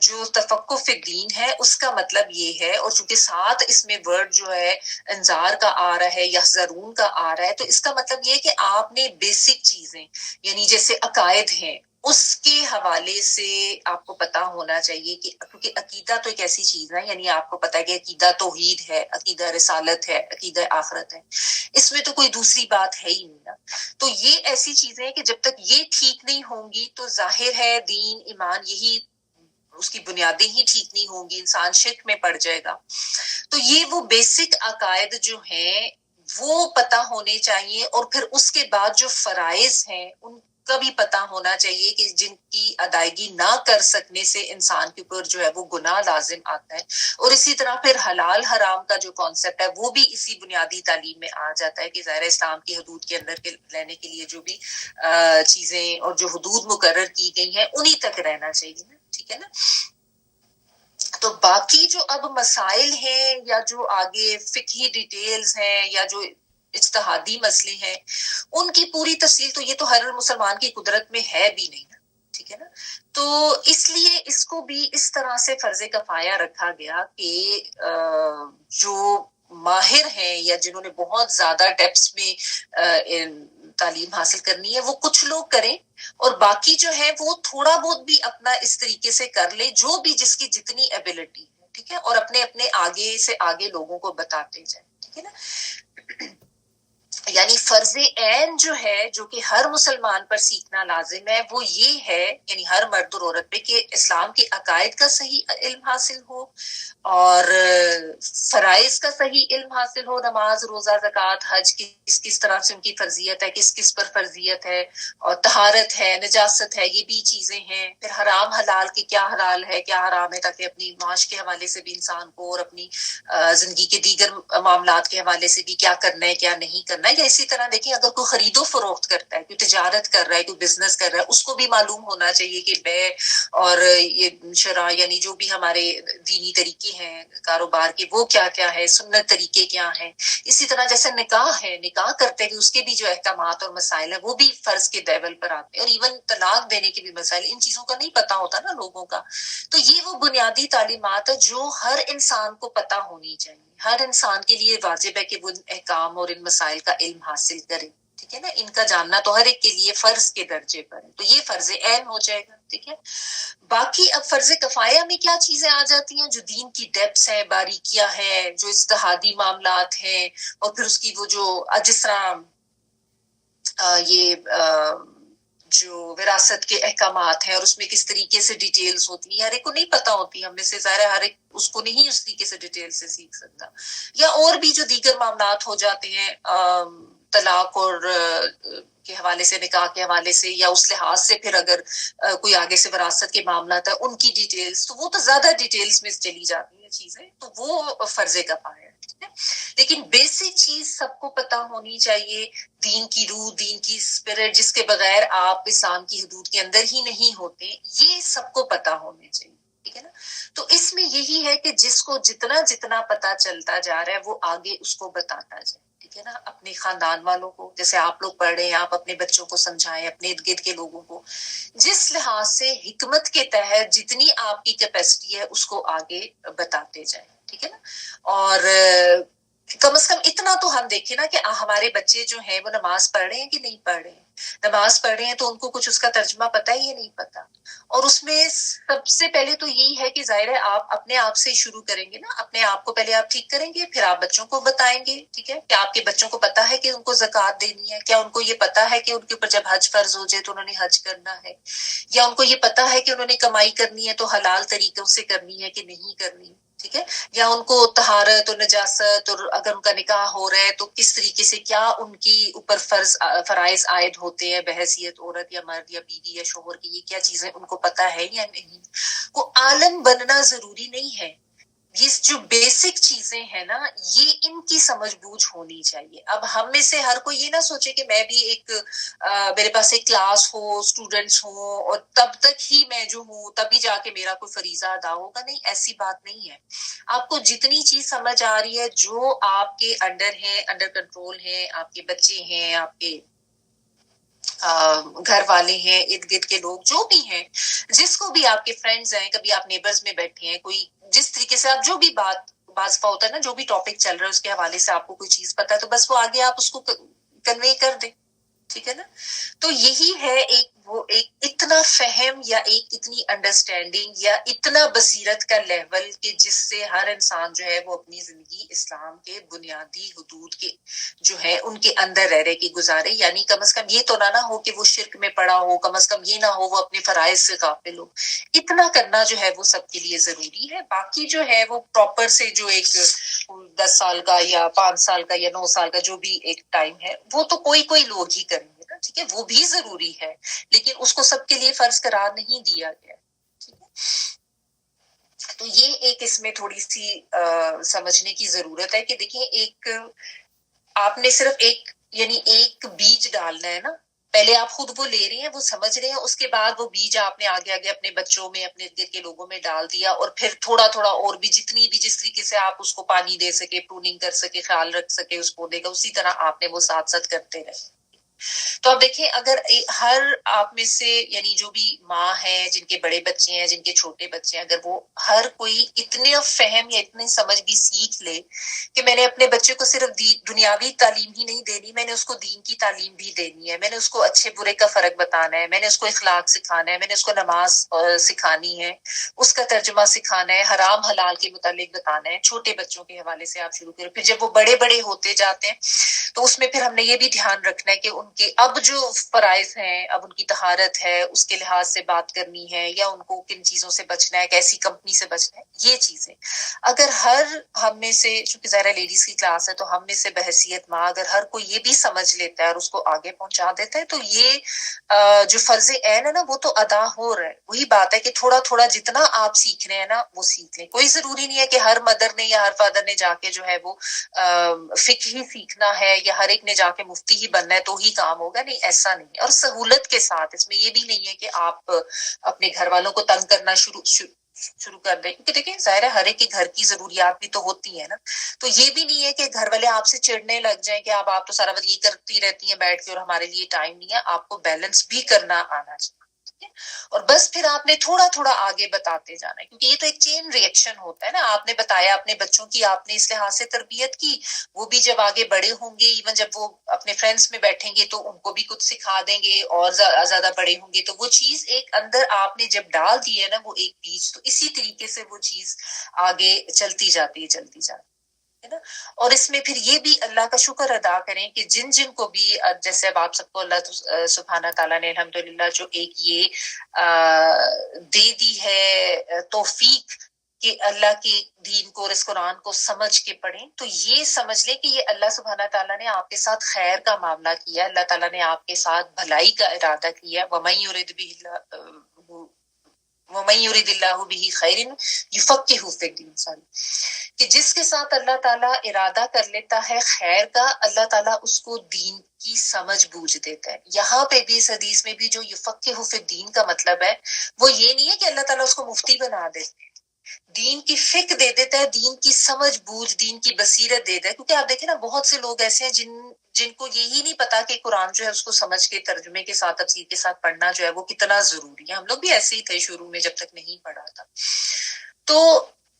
جو تفقہ فی الدین ہے اس کا مطلب یہ ہے, اور چونکہ ساتھ اس میں ورڈ جو ہے انذار کا آ رہا ہے, یحذرون کا آ رہا ہے, تو اس کا مطلب یہ ہے کہ آپ نے بیسک چیزیں یعنی جیسے عقائد ہیں اس کے حوالے سے آپ کو پتا ہونا چاہیے کہ کیونکہ عقیدہ تو ایک ایسی چیز ہے, یعنی آپ کو پتا ہے کہ عقیدہ توحید ہے, عقیدہ رسالت ہے, عقیدہ آخرت ہے, اس میں تو کوئی دوسری بات ہے ہی نہیں نا. تو یہ ایسی چیزیں ہیں کہ جب تک یہ ٹھیک نہیں ہوں گی تو ظاہر ہے دین ایمان یہی اس کی بنیادیں ہی ٹھیک نہیں ہوں گی, انسان شرک میں پڑ جائے گا. تو یہ وہ بیسک عقائد جو ہیں وہ پتہ ہونے چاہیے, اور پھر اس کے بعد جو فرائض ہیں ان کا بھی پتہ ہونا چاہیے کہ جن کی ادائیگی نہ کر سکنے سے انسان کے اوپر جو ہے وہ گناہ لازم آتا ہے. اور اسی طرح پھر حلال حرام کا جو کانسیپٹ ہے وہ بھی اسی بنیادی تعلیم میں آ جاتا ہے کہ ظاہر اسلام کی حدود کے اندر رہنے کے لیے جو بھی چیزیں اور جو حدود مقرر کی گئی ہیں انہی تک رہنا چاہیے نا. ٹھیک ہے نا. تو باقی جو اب مسائل ہیں یا جو آگے فقہی ڈیٹیلز ہیں یا جو اجتہادی مسئلے ہیں ان کی پوری تفصیل تو یہ تو ہر مسلمان کی قدرت میں ہے بھی نہیں نا. ٹھیک ہے نا. تو اس لیے اس کو بھی اس طرح سے فرض کفایہ رکھا گیا کہ جو ماہر ہیں یا جنہوں نے بہت زیادہ ڈیپس میں تعلیم حاصل کرنی ہے وہ کچھ لوگ کریں, اور باقی جو ہے وہ تھوڑا بہت بھی اپنا اس طریقے سے کر لے جو بھی جس کی جتنی ایبلٹی ہے. ٹھیک ہے. اور اپنے اپنے آگے سے آگے لوگوں کو بتاتے جائیں. ٹھیک ہے نا. یعنی فرض عین جو ہے جو کہ ہر مسلمان پر سیکھنا لازم ہے وہ یہ ہے, یعنی ہر مرد اور عورت پہ, کہ اسلام کے عقائد کا صحیح علم حاصل ہو اور فرائض کا صحیح علم حاصل ہو, نماز روزہ زکوٰۃ حج کس کس طرح سے ان کی فرضیت ہے, کس کس پر فرضیت ہے, اور طہارت ہے, نجاست ہے, یہ بھی چیزیں ہیں. پھر حرام حلال کے کیا حلال ہے کیا حرام ہے, تاکہ اپنی معاش کے حوالے سے بھی انسان کو اور اپنی زندگی کے دیگر معاملات کے حوالے سے بھی کیا کرنا ہے کیا نہیں کرنا ہے. یا اسی طرح دیکھیں اگر کوئی خرید و فروخت کرتا ہے, کوئی تجارت کر رہا ہے, کوئی بزنس کر رہا ہے, اس کو بھی معلوم ہونا چاہیے کہ بیع اور یہ شرع یعنی جو بھی ہمارے دینی طریقے ہیں کاروبار کے وہ کیا کیا ہے, سنت طریقے کیا ہیں. اسی طرح جیسے نکاح ہے, نکاح کرتے ہوئے اس کے بھی جو احکامات اور مسائل ہیں وہ بھی فرض کے لیول پر آتے ہیں. اور ایون طلاق دینے کے بھی مسائل, ان چیزوں کا نہیں پتا ہوتا نا لوگوں کا. تو یہ وہ بنیادی تعلیمات ہے جو ہر انسان کو پتا ہونی چاہیے. ہر انسان کے لیے واجب ہے کہ وہ ان احکام اور ان مسائل کا علم حاصل کرے. ٹھیک ہے نا. ان کا جاننا تو ہر ایک کے لیے فرض کے درجے پر ہے, تو یہ فرض عین ہو جائے گا. ٹھیک ہے. باقی اب فرض کفایہ میں کیا چیزیں آ جاتی ہیں, جو دین کی ڈیپس ہیں, باریکیاں ہیں, جو اجتہادی معاملات ہیں, اور پھر اس کی وہ جو جس طرح یہ جو وراثت کے احکامات ہیں اور اس میں کس طریقے سے ڈیٹیلز ہوتی ہیں, ہر ایک کو نہیں پتا ہوتی. ہم میں سے ظاہر ہے ہر ایک اس کو نہیں اس طریقے سے ڈیٹیل سے سیکھ سکتا. یا اور بھی جو دیگر معاملات ہو جاتے ہیں طلاق اور کے حوالے سے, نکاح کے حوالے سے, یا اس لحاظ سے پھر اگر کوئی آگے سے وراثت کے معاملات ہیں ان کی ڈیٹیلز, تو وہ تو زیادہ ڈیٹیلز میں چلی جاتی ہیں چیزیں, تو وہ فرض کفایہ ہے. لیکن بیسک چیز سب کو پتا ہونی چاہیے, دین کی روح, دین کی اسپرٹ, جس کے بغیر آپ اسلام کی حدود کے اندر ہی نہیں ہوتے, یہ سب کو پتا ہونے چاہیے. ٹھیک ہے نا. تو اس میں یہی ہے کہ جس کو جتنا جتنا پتا چلتا جا رہا ہے وہ آگے اس کو بتاتا جائے. ٹھیک ہے نا. اپنے خاندان والوں کو, جیسے آپ لوگ پڑھ رہے ہیں, آپ اپنے بچوں کو سمجھائیں, اپنے ارد گرد کے لوگوں کو جس لحاظ سے حکمت کے تحت جتنی آپ کی کیپیسٹی ہے اس کو آگے بتاتے جائیں. ٹھیک ہے نا. اور کم از کم اتنا تو ہم دیکھیں نا کہ ہمارے بچے جو ہیں وہ نماز پڑھ رہے ہیں کہ نہیں پڑھ رہے ہیں. نماز پڑھ رہے ہیں تو ان کو کچھ اس کا ترجمہ پتہ ہے یا نہیں پتہ. اور اس میں سب سے پہلے تو یہی ہے کہ ظاہر ہے آپ اپنے آپ سے شروع کریں گے نا, اپنے آپ کو پہلے آپ ٹھیک کریں گے, پھر آپ بچوں کو بتائیں گے. ٹھیک ہے, کیا آپ کے بچوں کو پتا ہے کہ ان کو زکوٰۃ دینی ہے؟ کیا ان کو یہ پتا ہے کہ ان کے اوپر جب حج فرض ہو جائے تو انہوں نے حج کرنا ہے؟ یا ان کو یہ پتا ہے کہ انہوں نے کمائی کرنی ہے تو حلال طریقوں سے کرنی ہے کہ نہیں کرنی؟ ٹھیک ہے, یا ان کو طہارت اور نجاست, اور اگر ان کا نکاح ہو رہا ہے تو کس طریقے سے کیا ان کی اوپر فرائض عائد ہوتے ہیں بحیثیت عورت یا مرد یا بیوی یا شوہر کی, یہ کیا چیزیں ان کو پتا ہے یا نہیں. کو عالم بننا ضروری نہیں ہے, یہ جو بیسک چیزیں ہیں نا یہ ان کی سمجھ بوجھ ہونی چاہیے. اب ہم میں سے ہر کوئی یہ نہ سوچے کہ میں بھی ایک میرے پاس ایک کلاس ہو, اسٹوڈینٹس ہوں, اور تب تک ہی میں جو ہوں تبھی جا کے میرا کوئی فریضہ ادا ہوگا. نہیں, ایسی بات نہیں ہے. آپ کو جتنی چیز سمجھ آ رہی ہے, جو آپ کے انڈر ہے, انڈر کنٹرول ہے, آپ کے بچے ہیں, آپ کے گھر والے ہیں, ارد گرد کے لوگ جو بھی ہیں, جس کو بھی آپ کے فرینڈز ہیں, کبھی آپ نیبرز میں بیٹھے ہیں, کوئی جس طریقے سے آپ جو بھی بعض ہوتا ہے نا, جو بھی ٹاپک چل رہا ہے اس کے حوالے سے آپ کو کوئی چیز پتا ہے تو بس وہ آگے آپ اس کو کنوے کر دیں. ٹھیک ہے نا. تو یہی ہے ایک اتنا فہم یا ایک اتنی انڈرسٹینڈنگ یا اتنا بصیرت کا لیول کہ جس سے ہر انسان جو ہے وہ اپنی زندگی اسلام کے بنیادی حدود کے جو ہے ان کے اندر رہ رہے کے گزارے. یعنی کم از کم یہ تو نہ ہو کہ وہ شرک میں پڑا ہو, کم از کم یہ نہ ہو وہ اپنے فرائض سے غافل ہو. اتنا کرنا جو ہے وہ سب کے لیے ضروری ہے. باقی جو ہے وہ پراپر سے جو ایک 10 سال کا یا 5 سال کا یا 9 سال کا جو بھی ایک ٹائم ہے وہ تو کوئی لوگ ہی کریں گے نا. ٹھیک ہے, وہ بھی ضروری ہے لیکن اس کو سب کے لیے فرض قرار نہیں دیا گیا. ٹھیک ہے, تو یہ ایک اس میں تھوڑی سی سمجھنے کی ضرورت ہے کہ دیکھیں, ایک آپ نے صرف ایک بیج ڈالنا ہے نا. پہلے آپ خود وہ لے رہے ہیں, وہ سمجھ رہے ہیں, اس کے بعد وہ بیج آپ نے آگے اپنے بچوں میں, اپنے ارد گرد کے لوگوں میں ڈال دیا, اور پھر تھوڑا تھوڑا اور بھی جتنی بھی جس طریقے سے آپ اس کو پانی دے سکے, پروننگ کر سکے, خیال رکھ سکے اس پودے کا, اسی طرح آپ نے وہ ساتھ ساتھ کرتے رہے. تو اب دیکھیں, اگر ہر آپ میں سے یعنی جو بھی ماں ہے جن کے بڑے بچے ہیں, جن کے چھوٹے بچے ہیں, اگر وہ ہر کوئی اتنے فہم یا اتنی سمجھ بھی سیکھ لے کہ میں نے اپنے بچے کو صرف دنیاوی تعلیم ہی نہیں دینی, میں نے اس کو دین کی تعلیم بھی دینی ہے, میں نے اس کو اچھے برے کا فرق بتانا ہے, میں نے اس کو اخلاق سکھانا ہے, میں نے اس کو نماز سکھانی ہے, اس کا ترجمہ سکھانا ہے, حرام حلال کے متعلق بتانا ہے. چھوٹے بچوں کے حوالے سے آپ شروع کریں, پھر جب وہ بڑے ہوتے جاتے ہیں تو اس میں پھر ہم نے یہ بھی دھیان رکھنا ہے کہ ان کے اب جو فرائض ہیں, اب ان کی طہارت ہے, اس کے لحاظ سے بات کرنی ہے, یا ان کو کن چیزوں سے بچنا ہے, کیسی کمپنی سے بچنا ہے, یہ چیزیں اگر ہم میں سے, چونکہ ظاہر لیڈیز کی کلاس ہے تو ہم میں سے بحیثیت ماں اگر ہر کوئی یہ بھی سمجھ لیتا ہے اور اس کو آگے پہنچا دیتا ہے تو یہ جو فرض عین ہے نا وہ تو ادا ہو رہا ہے. وہی بات ہے کہ تھوڑا تھوڑا جتنا آپ سیکھ رہے ہیں نا وہ سیکھ لیں. کوئی ضروری نہیں ہے کہ ہر مدر نے یا ہر فادر نے جا کے جو ہے وہ فقہ ہی سیکھنا ہے, یا ہر ایک نے جا کے مفتی ہی بننا ہے تو ہی کام ہوگا. نہیں, ایسا نہیں ہے. اور سہولت کے ساتھ, اس میں یہ بھی نہیں ہے کہ آپ اپنے گھر والوں کو تنگ کرنا شروع کر دیں, کیونکہ دیکھیں ظاہر ہے ہر ایک کے گھر کی ضروریات بھی تو ہوتی ہیں نا. تو یہ بھی نہیں ہے کہ گھر والے آپ سے چڑھنے لگ جائیں کہ آپ تو سارا وقت یہ کرتی رہتی ہیں بیٹھ کے اور ہمارے لیے ٹائم نہیں ہے. آپ کو بیلنس بھی کرنا آنا چاہیے. اور بس پھر آپ نے تھوڑا تھوڑا آگے بتاتے جانا ہے, کیونکہ یہ تو ایک چین ری ایکشن ہوتا ہے نا. آپ نے بتایا اپنے بچوں کی, آپ نے اس لحاظ سے تربیت کی, وہ بھی جب آگے بڑے ہوں گے, ایون جب وہ اپنے فرینڈس میں بیٹھیں گے تو ان کو بھی کچھ سکھا دیں گے, اور زیادہ بڑے ہوں گے تو وہ چیز ایک اندر آپ نے جب ڈال دی ہے نا وہ ایک بیج, تو اسی طریقے سے وہ چیز آگے چلتی جاتی ہے ہے نا. اور اس میں پھر یہ بھی اللہ کا شکر ادا کریں کہ جن کو بھی, جیسے اب آپ سب کو اللہ سبحانہ تعالیٰ نے الحمدللہ جو ایک یہ دے دی ہے توفیق کہ اللہ کے دین کو اور اس قرآن کو سمجھ کے پڑھیں, تو یہ سمجھ لیں کہ یہ اللہ سبحانہ تعالیٰ نے آپ کے ساتھ خیر کا معاملہ کیا, اللہ تعالیٰ نے آپ کے ساتھ بھلائی کا ارادہ کیا. وَمَن يُرِدِ اللَّهُ بِهِ خَيْرٍ يُفَقِّهُ فِي الدِّينِ, کہ جس کے ساتھ اللہ تعالیٰ ارادہ کر لیتا ہے خیر کا, اللہ تعالیٰ اس کو دین کی سمجھ بوجھ دیتا ہے. یہاں پہ بھی اس حدیث میں بھی جو یفقہ فی الدین کا مطلب ہے وہ یہ نہیں ہے کہ اللہ تعالیٰ اس کو مفتی بنا دیتے ہیں, دین کی فکر دے دیتا ہے, دین کی سمجھ بوجھ, دین کی بصیرت دے دیتا ہے. کیونکہ آپ دیکھیں نا بہت سے لوگ ایسے ہیں جن کو یہی نہیں پتا کہ قرآن جو ہے اس کو سمجھ کے ترجمے کے ساتھ تفسیر کے ساتھ پڑھنا جو ہے وہ کتنا ضروری ہے. ہم لوگ بھی ایسے ہی تھے شروع میں جب تک نہیں پڑھا تھا. تو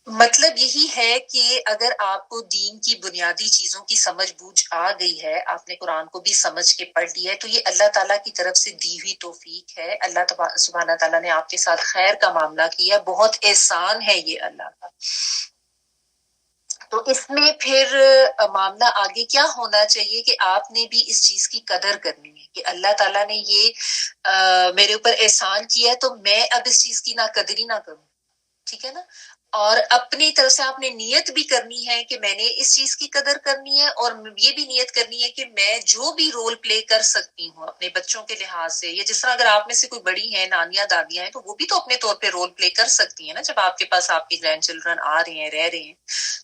مطلب یہی ہے کہ اگر آپ کو دین کی بنیادی چیزوں کی سمجھ بوجھ آ گئی ہے، آپ نے قرآن کو بھی سمجھ کے پڑھ لیا ہے، تو یہ اللہ تعالیٰ کی طرف سے دی ہوئی توفیق ہے. اللہ سبحانہ تعالیٰ نے آپ کے ساتھ خیر کا معاملہ کیا، بہت احسان ہے یہ اللہ کا. تو اس میں پھر معاملہ آگے کیا ہونا چاہیے کہ آپ نے بھی اس چیز کی قدر کرنی ہے کہ اللہ تعالیٰ نے یہ میرے اوپر احسان کیا ہے، تو میں اب اس چیز کی ناقدری نہ کروں. ٹھیک ہے نا. اور اپنی طرف سے آپ نے نیت بھی کرنی ہے کہ میں نے اس چیز کی قدر کرنی ہے، اور یہ بھی نیت کرنی ہے کہ میں جو بھی رول پلے کر سکتی ہوں اپنے بچوں کے لحاظ سے، یا جس طرح اگر آپ میں سے کوئی بڑی ہیں، نانیاں دادیاں ہیں، تو وہ بھی تو اپنے طور پہ رول پلے کر سکتی ہیں نا. جب آپ کے پاس آپ کے گرینڈ چلڈرن آ رہے ہیں، رہ رہے ہیں،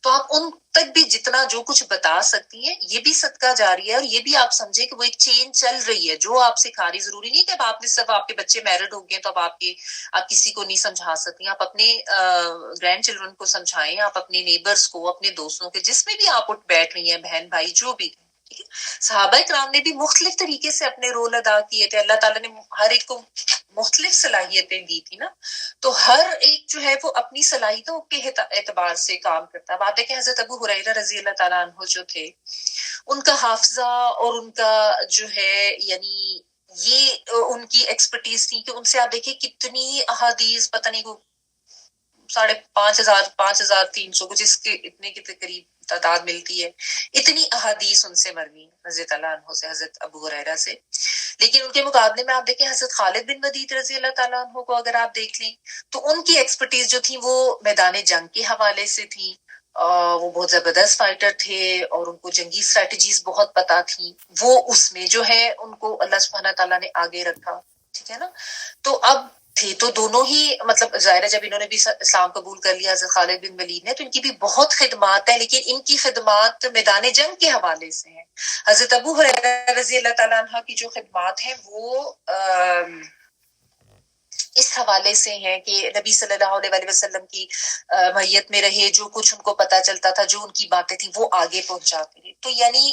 تو آپ ان تک بھی جتنا جو کچھ بتا سکتی ہیں، یہ بھی صدقہ جاری ہے. اور یہ بھی آپ سمجھے کہ وہ ایک چین چل رہی ہے جو آپ سکھا رہی. ضروری نہیں کہ اب آپ نے سب آپ کے بچے میرڈ ہو گئے تو اب آپ کسی کو نہیں سمجھا سکتی. آپ اپنے گرینڈ چلڈرن کو سمجھائیں، آپ اپنے نیبرز کو، اپنے دوستوں کے، جس میں بھی آپ اٹھ بیٹھ رہی ہیں، بہن بھائی جو بھی. صحابہ کرام نے بھی مختلف طریقے سے اپنے رول ادا کیے تھے. اللہ تعالیٰ نے ہر ایک کو مختلف صلاحیتیں دی تھی نا. تو ہر ایک جو ہے وہ اپنی صلاحیتوں کے اعتبار سے کام کرتا ہے. بات ہے کہ حضرت ابو ہریرہ رضی اللہ تعالیٰ عنہ جو تھے، ان کا حافظہ اور ان کا جو ہے یعنی یہ ان کی ایکسپرٹیز تھی کہ ان سے آپ دیکھیں کتنی احادیث، پتہ نہیں کو 5,500 5,300 کچھ اس کے اتنے کے قریب تعداد ملتی ہے. اتنی احادیث ان سے مروی رضی اللہ عنہ سے، حضرت ابو ہریرہ سے. لیکن ان کے مقابلے میں آپ دیکھیں حضرت خالد بن ولید رضی اللہ تعالیٰ عنہ کو اگر آپ دیکھ لیں تو ان کی ایکسپرٹیز جو تھی وہ میدان جنگ کے حوالے سے تھی. وہ بہت زبردست فائٹر تھے اور ان کو جنگی اسٹریٹجیز بہت پتہ تھی. وہ اس میں جو ہے ان کو اللہ سبحانہ تعالیٰ نے آگے رکھا. ٹھیک ہے نا. تو اب تھے تو دونوں ہی، مطلب ظاہر ہے جب انہوں نے بھی اسلام قبول کر لیا حضرت خالد بن ولید نے، تو ان کی بھی بہت خدمات ہیں، لیکن ان کی خدمات میدان جنگ کے حوالے سے ہیں. حضرت ابو ہریرہ رضی اللہ تعالیٰ عنہ کی جو خدمات ہیں وہ اس حوالے سے ہیں کہ نبی صلی اللہ علیہ وسلم کی معیت میں رہے، جو کچھ ان کو پتہ چلتا تھا، جو ان کی باتیں تھیں وہ آگے پہنچاتے رہے. تو یعنی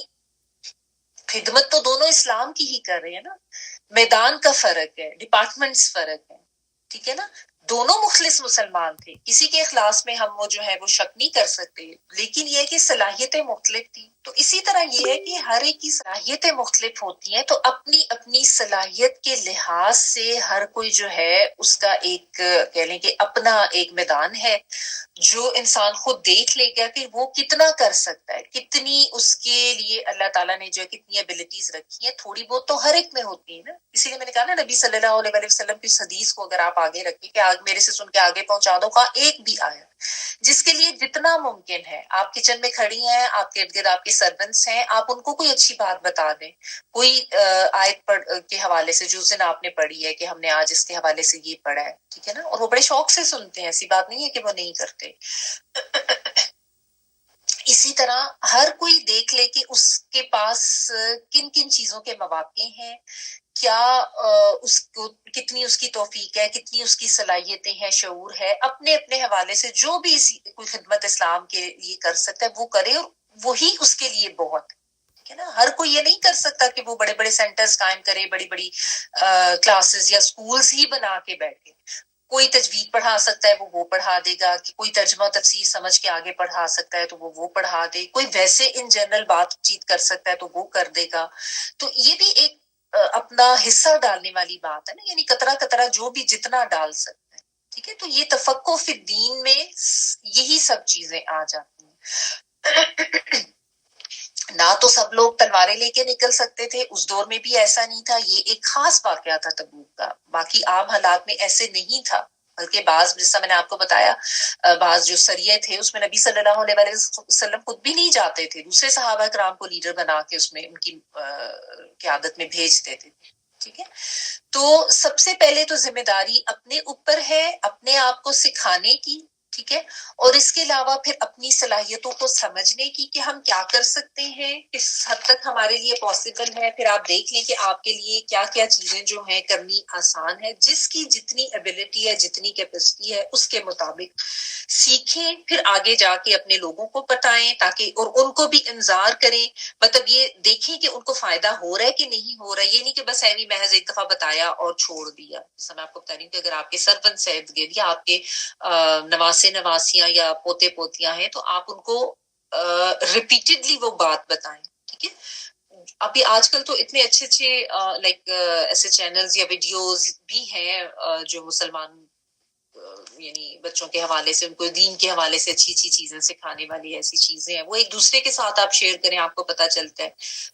خدمت تو دونوں اسلام کی ہی کر رہے ہیں نا. میدان کا فرق ہے، ڈپارٹمنٹس فرق ہے. ٹھیک ہے نا. دونوں مخلص مسلمان تھے، کسی کے اخلاص میں ہم وہ جو ہے وہ شک نہیں کر سکتے، لیکن یہ کہ صلاحیتیں مختلف تھیں. تو اسی طرح یہ ہے کہ ہر ایک کی صلاحیتیں مختلف ہوتی ہیں، تو اپنی اپنی صلاحیت کے لحاظ سے ہر کوئی جو ہے اس کا ایک کہہ لیں کہ اپنا ایک میدان ہے جو انسان خود دیکھ لے گا کہ وہ کتنا کر سکتا ہے، کتنی اس کے لیے اللہ تعالیٰ نے جو ہے کتنی ایبلٹیز رکھی ہیں. تھوڑی بہت تو ہر ایک میں ہوتی ہے نا. اسی لیے میں نے کہا نا نبی صلی اللہ علیہ وسلم کی حدیث کو اگر آپ آگے رکھیں کہ میرے سے سن کے آگے پہنچا دو، کہا ایک بھی آیا جس کے لیے جتنا ممکن ہے. آپ کچن میں کھڑی ہیں، آپ کے ارد گرد آپ کے سرونٹس ہیں، آپ ان کو کوئی اچھی بات بتا دیں، کوئی آیت کے حوالے سے جو دن آپ نے پڑھی ہے کہ ہم نے آج اس کے حوالے سے یہ پڑھا ہے. ٹھیک ہے نا. اور وہ بڑے شوق سے سنتے ہیں، ایسی بات نہیں ہے کہ وہ نہیں کرتے. اسی طرح ہر کوئی دیکھ لے کہ اس کے پاس کن کن چیزوں کے مواقع ہیں، کیا اس کو کتنی اس کی توفیق ہے، کتنی اس کی صلاحیتیں ہیں، شعور ہے. اپنے اپنے حوالے سے جو بھی کوئی خدمت اسلام کے لیے کر سکتا ہے وہ کرے، اور وہی اس کے لیے بہت ہے نا. ہر کوئی یہ نہیں کر سکتا کہ وہ بڑے بڑے سینٹرز قائم کرے، بڑی بڑی کلاسز یا سکولز ہی بنا کے بیٹھے. کوئی تجوید پڑھا سکتا ہے وہ پڑھا دے گا، کہ کوئی ترجمہ تفسیر سمجھ کے آگے پڑھا سکتا ہے تو وہ پڑھا دے، کوئی ویسے ان جنرل بات چیت کر سکتا ہے تو وہ کر دے گا. تو یہ بھی ایک اپنا حصہ ڈالنے والی بات ہے نا، یعنی قطرہ قطرہ جو بھی جتنا ڈال سکتا ہے. ٹھیک ہے. تو یہ تفقہ فی الدین میں یہی سب چیزیں آ جاتی ہیں. نہ تو سب لوگ تلواریں لے کے نکل سکتے تھے، اس دور میں بھی ایسا نہیں تھا. یہ ایک خاص واقعہ تھا تبوک کا، باقی عام حالات میں ایسے نہیں تھا. بلکہ بعض، جیسا میں نے آپ کو بتایا، بعض جو سریے تھے اس میں نبی صلی اللہ علیہ وسلم خود بھی نہیں جاتے تھے، دوسرے صحابہ کرام کو لیڈر بنا کے اس میں ان کی قیادت میں بھیج دیتے تھے. ٹھیک ہے. تو سب سے پہلے تو ذمہ داری اپنے اوپر ہے، اپنے آپ کو سکھانے کی. ٹھیک ہے. اور اس کے علاوہ پھر اپنی صلاحیتوں کو سمجھنے کی کہ ہم کیا کر سکتے ہیں، کس حد تک ہمارے لیے پاسبل ہے. پھر آپ دیکھ لیں کہ آپ کے لیے کیا کیا چیزیں جو ہیں کرنی آسان ہے. جس کی جتنی ایبلٹی ہے، جتنی کیپیسٹی ہے، اس کے مطابق سیکھیں، پھر آگے جا کے اپنے لوگوں کو بتائیں، تاکہ اور ان کو بھی انذار کریں. مطلب یہ دیکھیں کہ ان کو فائدہ ہو رہا ہے کہ نہیں ہو رہا ہے. یہ نہیں کہ بس ایوی محض ایک دفعہ بتایا اور چھوڑ دیا. جیسا میں آپ کو بتا رہی ہوں کہ اگر آپ کے سرونٹس سے ارد گرد یا آپ کے نواسے نواسے نواسیاں یا پوتے پوتیاں ہیں تو آپ ان کو ریپیٹڈلی وہ بات بتائیں. ٹھیک ہے. ابھی آج کل تو اتنے اچھے اچھے لائک ایسے چینلز یا ویڈیوز بھی ہیں جو مسلمان یعنی بچوں کے حوالے سے ان کو دین کے حوالے سے اچھی اچھی چیزیں سکھانے والی ایسی چیزیں ہیں. وہ ایک دوسرے کے ساتھ آپ شیئر کریں, آپ کو پتا چلتا ہے,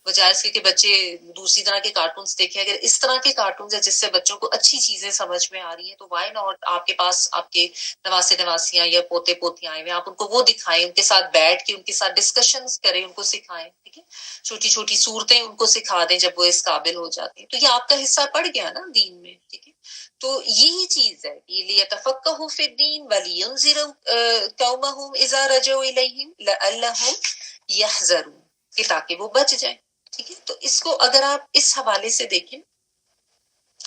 بجائے اس کے کہ بچے دوسری طرح کے کارٹونز دیکھیں. اگر اس طرح کے کارٹونز ہیں جس سے بچوں کو اچھی چیزیں سمجھ میں آ رہی ہیں تو وائی ناٹ آپ کے پاس آپ کے نواسے نواسیاں یا پوتے پوتیاں آئے ہوئے, آپ ان کو وہ دکھائیں, ان کے ساتھ بیٹھ کے ان کے ساتھ ڈسکشنز کریں, ان کو سکھائیں. ٹھیک ہے. چھوٹی چھوٹی صورتیں ان کو سکھا دیں جب وہ اس قابل ہو جاتے ہیں, تو یہ آپ کا حصہ پڑ گیا نا دین میں. ٹھیک ہے. تو یہی چیز ہے لیتفقہوا فی الدین ولینذروا قومہم اذا رجعوا الیہم لعلہم یحذرون, کہ تاکہ وہ بچ جائیں. ٹھیک ہے. تو اس کو اگر آپ اس حوالے سے دیکھیں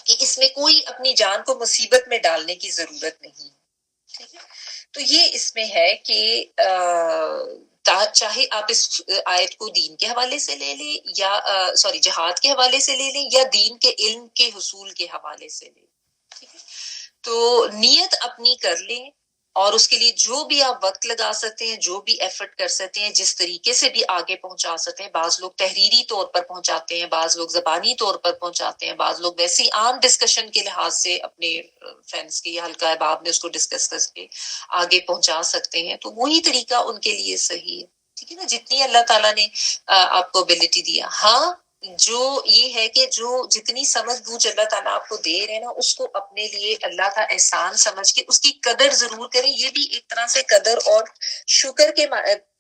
کہ اس میں کوئی اپنی جان کو مصیبت میں ڈالنے کی ضرورت نہیں. ٹھیک ہے. تو یہ اس میں ہے کہ چاہے آپ اس آیت کو دین کے حوالے سے لے لیں یا جہاد کے حوالے سے لے لیں یا دین کے علم کے حصول کے حوالے سے لے لیں. ٹھیک ہے. تو نیت اپنی کر لیں اور اس کے لیے جو بھی آپ وقت لگا سکتے ہیں, جو بھی ایفرٹ کر سکتے ہیں, جس طریقے سے بھی آگے پہنچا سکتے ہیں. بعض لوگ تحریری طور پر پہنچاتے ہیں, بعض لوگ زبانی طور پر پہنچاتے ہیں, بعض لوگ ویسے ہی عام ڈسکشن کے لحاظ سے اپنے فرینڈس کے یا حلقہ احباب میں اس کو ڈسکس کر کے آگے پہنچا سکتے ہیں. تو وہی طریقہ ان کے لیے صحیح ہے. ٹھیک ہے نا, جتنی اللہ تعالیٰ نے آپ کو ابیلٹی دیا. ہاں, جو یہ ہے کہ جو جتنی سمجھ بوجھ اللہ تعالیٰ آپ کو دے رہے ہیں نا, اس کو اپنے لیے اللہ کا احسان سمجھ کے اس کی قدر ضرور کریں. یہ بھی ایک طرح سے قدر اور شکر کے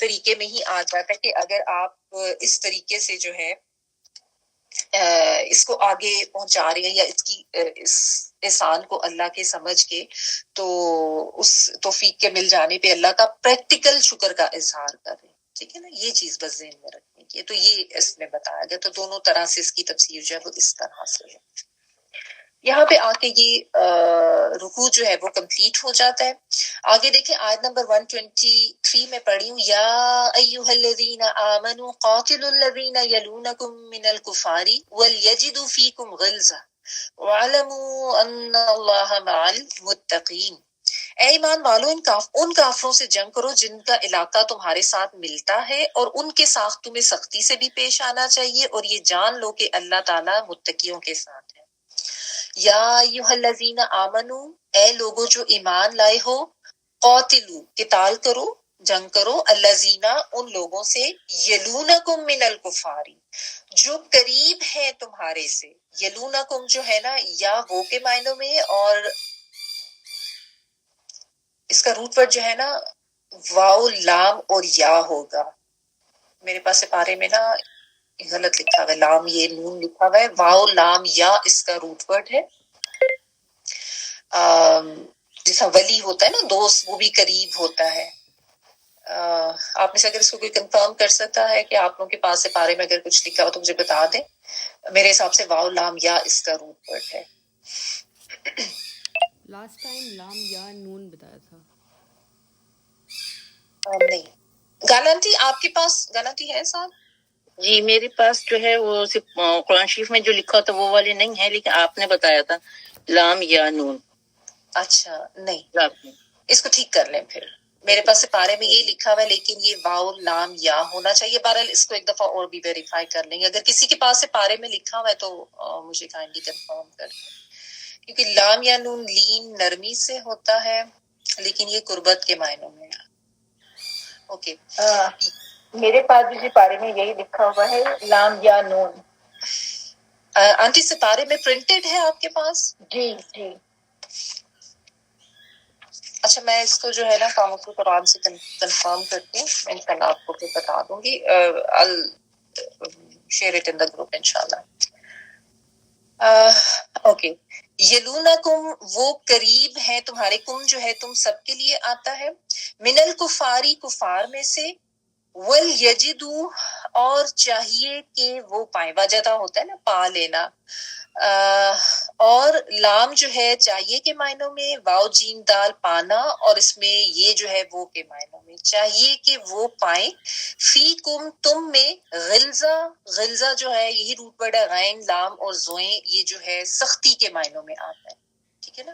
طریقے میں ہی آ جاتا ہے کہ اگر آپ اس طریقے سے جو ہے اس کو آگے پہنچا رہے ہیں یا اس احسان کو اللہ کے سمجھ کے, تو اس توفیق کے مل جانے پہ اللہ کا پریکٹیکل شکر کا اظہار کریں. ٹھیک ہے نا, یہ چیز بس ذہن میں رکھنے کی. تو یہ اس میں بتایا گیا. تو دونوں طرح سے اس کی تفسیر جو ہے وہ اس طرح سے ہے. یہاں پہ آ کے یہ رکوع جو ہے وہ کمپلیٹ ہو جاتا ہے. آگے دیکھیں آیت نمبر 123 میں پڑھی ہوں, یا ایھا الذین آمنوا قاتلوا الذین یلونکم من الکفار ولیجدوا فیکم غلظہ واعلموا ان اللہ مع المتقین. اے ایمان والو, ان کافروں سے جنگ کرو جن کا علاقہ تمہارے ساتھ ملتا ہے, اور ان کے ساتھ تمہیں سختی سے بھی پیش آنا چاہیے, اور یہ جان لو کہ اللہ تعالیٰ متقیوں کے ساتھ ہے. یا ایھا الذین آمنو, اے لوگو جو ایمان لائے ہو, قاتلو قتال کرو, جنگ کرو, الذین ان لوگوں سے, یلونکم من الکفار جو قریب ہے تمہارے سے. یلونکم جو ہے نا, یا وہ کے معنوں میں, اور اس کا روٹ ورڈ جو ہے نا واو لام اور یا ہوگا. میرے پاس سپارے میں نا غلط لکھا ہوا ہے, لام یہ نون لکھا ہوا ہے, واو لام یا اس کا روٹ ورڈ ہے. جیسا ولی ہوتا ہے نا دوست, وہ بھی قریب ہوتا ہے. آپ میں سے اگر اس کو کوئی کنفرم کر سکتا ہے کہ آپ لوگوں کے پاس سپارے میں اگر کچھ لکھا ہو تو مجھے بتا دیں. میرے حساب سے واو لام یا اس کا روٹ ورڈ ہے.
لاسٹ ٹائم لام یا نون بتایا تھا.
نہیں, گالنٹی آپ کے پاس گالنٹی ہے صاحب؟
جی میرے پاس جو ہے وہ صرف قرآن شریف میں جو لکھا تھا وہ والے نہیں ہے, لیکن آپ نے بتایا تھا لام یا نون.
اچھا نہیں, اس کو ٹھیک کر لیں پھر. میرے پاس سپارے میں یہ لکھا ہوا ہے لیکن یہ واو لام یا ہونا چاہیے. بہرحال اس کو ایک دفعہ اور بھی ویریفائی کر لیں گے. اگر کسی کے پاس سپارے میں لکھا ہوا ہے تو مجھے کائنڈلی کنفرم کر دیں, کیونکہ لام یا نون لین نرمی سے ہوتا ہے لیکن یہ قربت کے معنوں میں. اوکے,
میرے پاس بھی سپارے میں یہی لکھا ہوا ہے لام یا نون.
آنٹی سپارے میں پرنٹڈ ہے آپ کے پاس؟
جی جی.
اچھا, میں اس کو جو ہے نا کاموں کو قرآن سے کنفرم کرتی ہوں, میں انشاءاللہ آپ کو پھر بتا دوں گی. Share it in the group انشاءاللہ. اوکے, یلونکم وہ قریب ہیں تمہارے, کم جو ہے تم سب کے لیے آتا ہے, من الکفاری کفار میں سے, ولیجدو اور چاہیے کہ وہ پائیں, وجدہ ہوتا ہے نا پا لینا, اور لام جو ہے چاہیے کے معنوں میں, واو جیم دال پانا, اور اس میں یہ جو ہے وہ کے معنوں میں, چاہیے کہ وہ پائیں, فی کم تم میں, غلظہ غلظہ جو ہے یہی روٹ ورڈ ہے, غین لام اور زوئیں, یہ جو ہے سختی کے معنوں میں آتا ہے. ٹھیک ہے نا.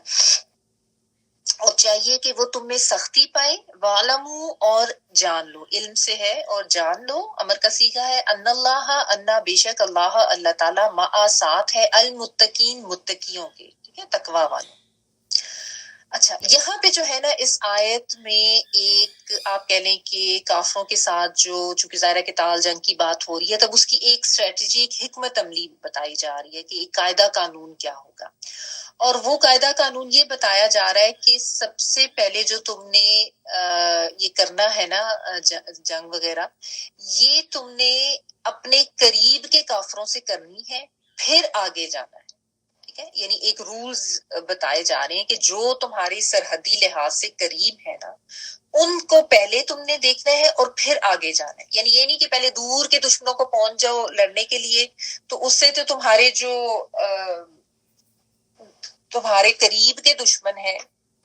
اور چاہیے کہ وہ تم میں سختی پائے. وَعْلَمُوا اور جان لو، علم سے ہے اور جان لو، امر کا صیغہ ہے. ان اللہ انا بے شک اللہ اللہ تعالیٰ مع ساتھ ہے المتقین متقیوں کے، ٹھیک ہے، تقوی والوں. اچھا یہاں پہ جو ہے نا اس آیت میں ایک آپ کہہ لیں کہ کافروں کے ساتھ جو چونکہ ظاہر ہے کہ تال جنگ کی بات ہو رہی ہے، تب اس کی ایک اسٹریٹجی، ایک حکمت عملی بتائی جا رہی ہے کہ ایک قاعدہ قانون کیا ہوگا. اور وہ قاعدہ قانون یہ بتایا جا رہا ہے کہ سب سے پہلے جو تم نے یہ کرنا ہے نا جنگ وغیرہ، یہ تم نے اپنے قریب کے کافروں سے کرنی ہے، پھر آگے جانا ہے. ٹھیک ہے، یعنی ایک رولز بتائے جا رہے ہیں کہ جو تمہاری سرحدی لحاظ سے قریب ہے نا ان کو پہلے تم نے دیکھنا ہے اور پھر آگے جانا ہے. یعنی یہ نہیں کہ پہلے دور کے دشمنوں کو پہنچ جاؤ لڑنے کے لیے، تو اس سے تو تمہارے جو تمہارے قریب کے دشمن ہیں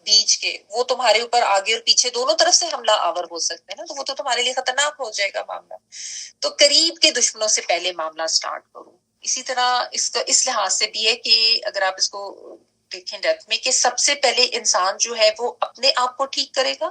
بیچ کے، وہ تمہارے اوپر آگے اور پیچھے دونوں طرف سے حملہ آور ہو سکتے ہیں نا، تو وہ تو تمہارے لیے خطرناک ہو جائے گا معاملہ. تو قریب کے دشمنوں سے پہلے معاملہ سٹارٹ کرو. اسی طرح اس لحاظ سے بھی ہے کہ اگر آپ اس کو دیکھیں ڈیپتھ میں کہ سب سے پہلے انسان جو ہے وہ اپنے آپ کو ٹھیک کرے گا،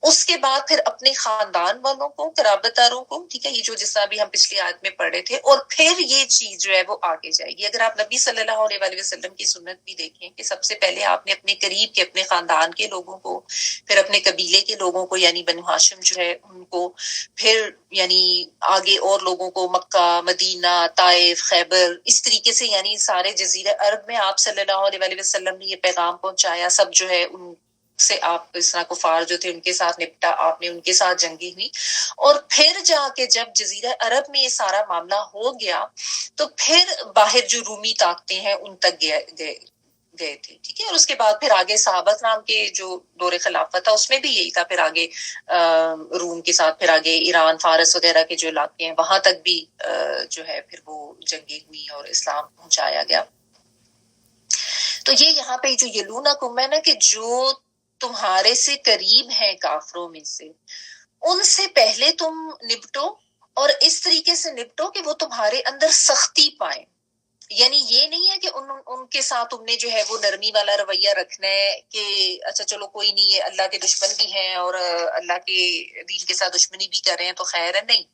اس کے بعد پھر اپنے خاندان والوں کو، قرابت داروں کو، ٹھیک ہے، یہ جو جس طرح بھی ہم پچھلی آیت میں پڑھ رہے تھے، اور پھر یہ چیز جو ہے وہ آگے جائے گی. اگر آپ نبی صلی اللہ علیہ وآلہ وسلم کی سنت بھی دیکھیں کہ سب سے پہلے آپ نے اپنے قریب کے، اپنے خاندان کے لوگوں کو، پھر اپنے قبیلے کے لوگوں کو یعنی بنو ہاشم جو ہے ان کو، پھر یعنی آگے اور لوگوں کو، مکہ، مدینہ، طائف، خیبر، اس طریقے سے یعنی سارے جزیرہ عرب میں آپ صلی اللہ علیہ وآلہ وسلم نے یہ پیغام پہنچایا. سب جو ہے ان سے آپ اس طرح کفار جو تھے ان کے ساتھ نپٹا، آپ نے ان کے ساتھ جنگیں ہوئی. اور پھر جا کے جب جزیرہ عرب میں یہ سارا معاملہ ہو گیا تو پھر باہر جو رومی طاقتیں ہیں ان تک گئے تھے. ٹھیک ہے، اور اس کے بعد پھر آگے صحابہ نام کے جو دور خلافت تھا اس میں بھی یہی تھا. پھر آگے روم کے ساتھ پھر آگے ایران، فارس وغیرہ کے جو علاقے ہیں وہاں تک بھی جو ہے پھر وہ جنگیں ہوئی اور اسلام پہنچایا گیا. تو یہ یہاں پہ جو یلونکم ہے نا کہ جو تمہارے سے قریب ہیں کافروں میں سے، ان سے پہلے تم نپٹو، اور اس طریقے سے نپٹو کہ وہ تمہارے اندر سختی پائیں. یعنی یہ نہیں ہے کہ ان کے ساتھ تم نے جو ہے وہ نرمی والا رویہ رکھنا ہے کہ اچھا چلو کوئی نہیں ہے، اللہ کے دشمن بھی ہیں اور اللہ کے دین کے ساتھ دشمنی بھی کر رہے ہیں تو خیر ہے. نہیں،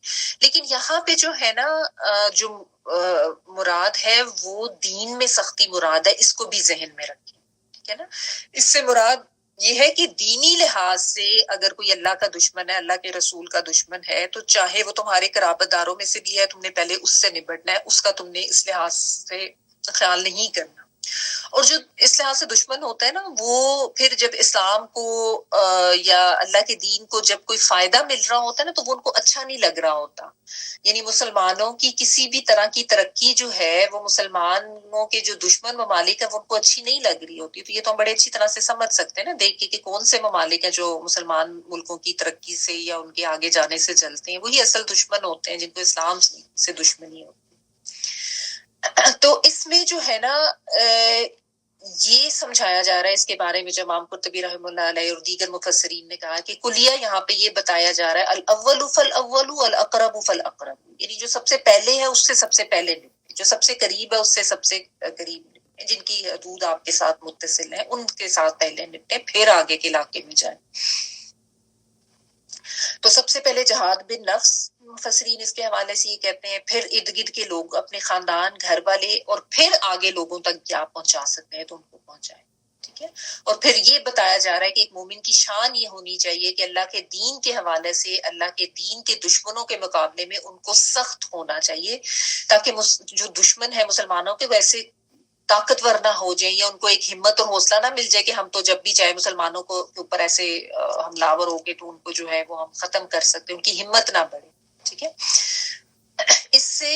لیکن یہاں پہ جو ہے نا جو مراد ہے وہ دین میں سختی مراد ہے، اس کو بھی ذہن میں رکھیں. ٹھیک ہے نا، اس سے مراد یہ ہے کہ دینی لحاظ سے اگر کوئی اللہ کا دشمن ہے، اللہ کے رسول کا دشمن ہے، تو چاہے وہ تمہارے قرابت داروں میں سے بھی ہے، تم نے پہلے اس سے نبٹنا ہے، اس کا تم نے اس لحاظ سے خیال نہیں کرنا. اور جو اس لحاظ سے دشمن ہوتا ہے نا وہ پھر جب اسلام کو یا اللہ کے دین کو جب کوئی فائدہ مل رہا ہوتا ہے نا تو وہ ان کو اچھا نہیں لگ رہا ہوتا. یعنی مسلمانوں کی کسی بھی طرح کی ترقی جو ہے وہ مسلمانوں کے جو دشمن ممالک ہیں وہ ان کو اچھی نہیں لگ رہی ہوتی. تو یہ تو ہم بڑے اچھی طرح سے سمجھ سکتے ہیں نا دیکھ کے کہ کون سے ممالک ہیں جو مسلمان ملکوں کی ترقی سے یا ان کے آگے جانے سے جلتے ہیں. وہی اصل دشمن ہوتے ہیں جن کو اسلام سے دشمنی ہوتی. تو اس میں جو ہے نا یہ سمجھایا جا رہا ہے اس کے بارے میں جو امام قرطبی رحمہ اللہ علیہ اور دیگر مفسرین نے کہا کہ کلیہ یہاں پہ یہ بتایا جا رہا ہے الاول فالاول والاقرب فالاقرب، یعنی جو سب سے پہلے ہے اس سے سب سے پہلے نپٹے، جو سب سے قریب ہے اس سے سب سے قریب نپٹے، جن کی حدود آپ کے ساتھ متصل ہیں ان کے ساتھ پہلے نپٹے، پھر آگے کے علاقے میں جائیں. تو سب سے پہلے جہاد بن نفس، مفسرین اس کے حوالے سے یہ کہتے ہیں، پھر ارد گرد کے لوگ، اپنے خاندان، گھر والے، اور پھر آگے لوگوں تک کیا پہنچا سکتے ہیں تو ان کو پہنچائیں. ٹھیک ہے، اور پھر یہ بتایا جا رہا ہے کہ ایک مومن کی شان یہ ہونی چاہیے کہ اللہ کے دین کے حوالے سے، اللہ کے دین کے دشمنوں کے مقابلے میں ان کو سخت ہونا چاہیے، تاکہ جو دشمن ہے مسلمانوں کے ویسے طاقتور نہ ہو جائیں یا ان کو ایک ہمت اور حوصلہ نہ مل جائے کہ ہم تو جب بھی چاہے مسلمانوں کو اوپر ایسے حملہ ہو گے تو ان کو جو ہے وہ ہم ختم کر سکتے، ان کی ہمت نہ بڑھے. ٹھیک ہے، اس سے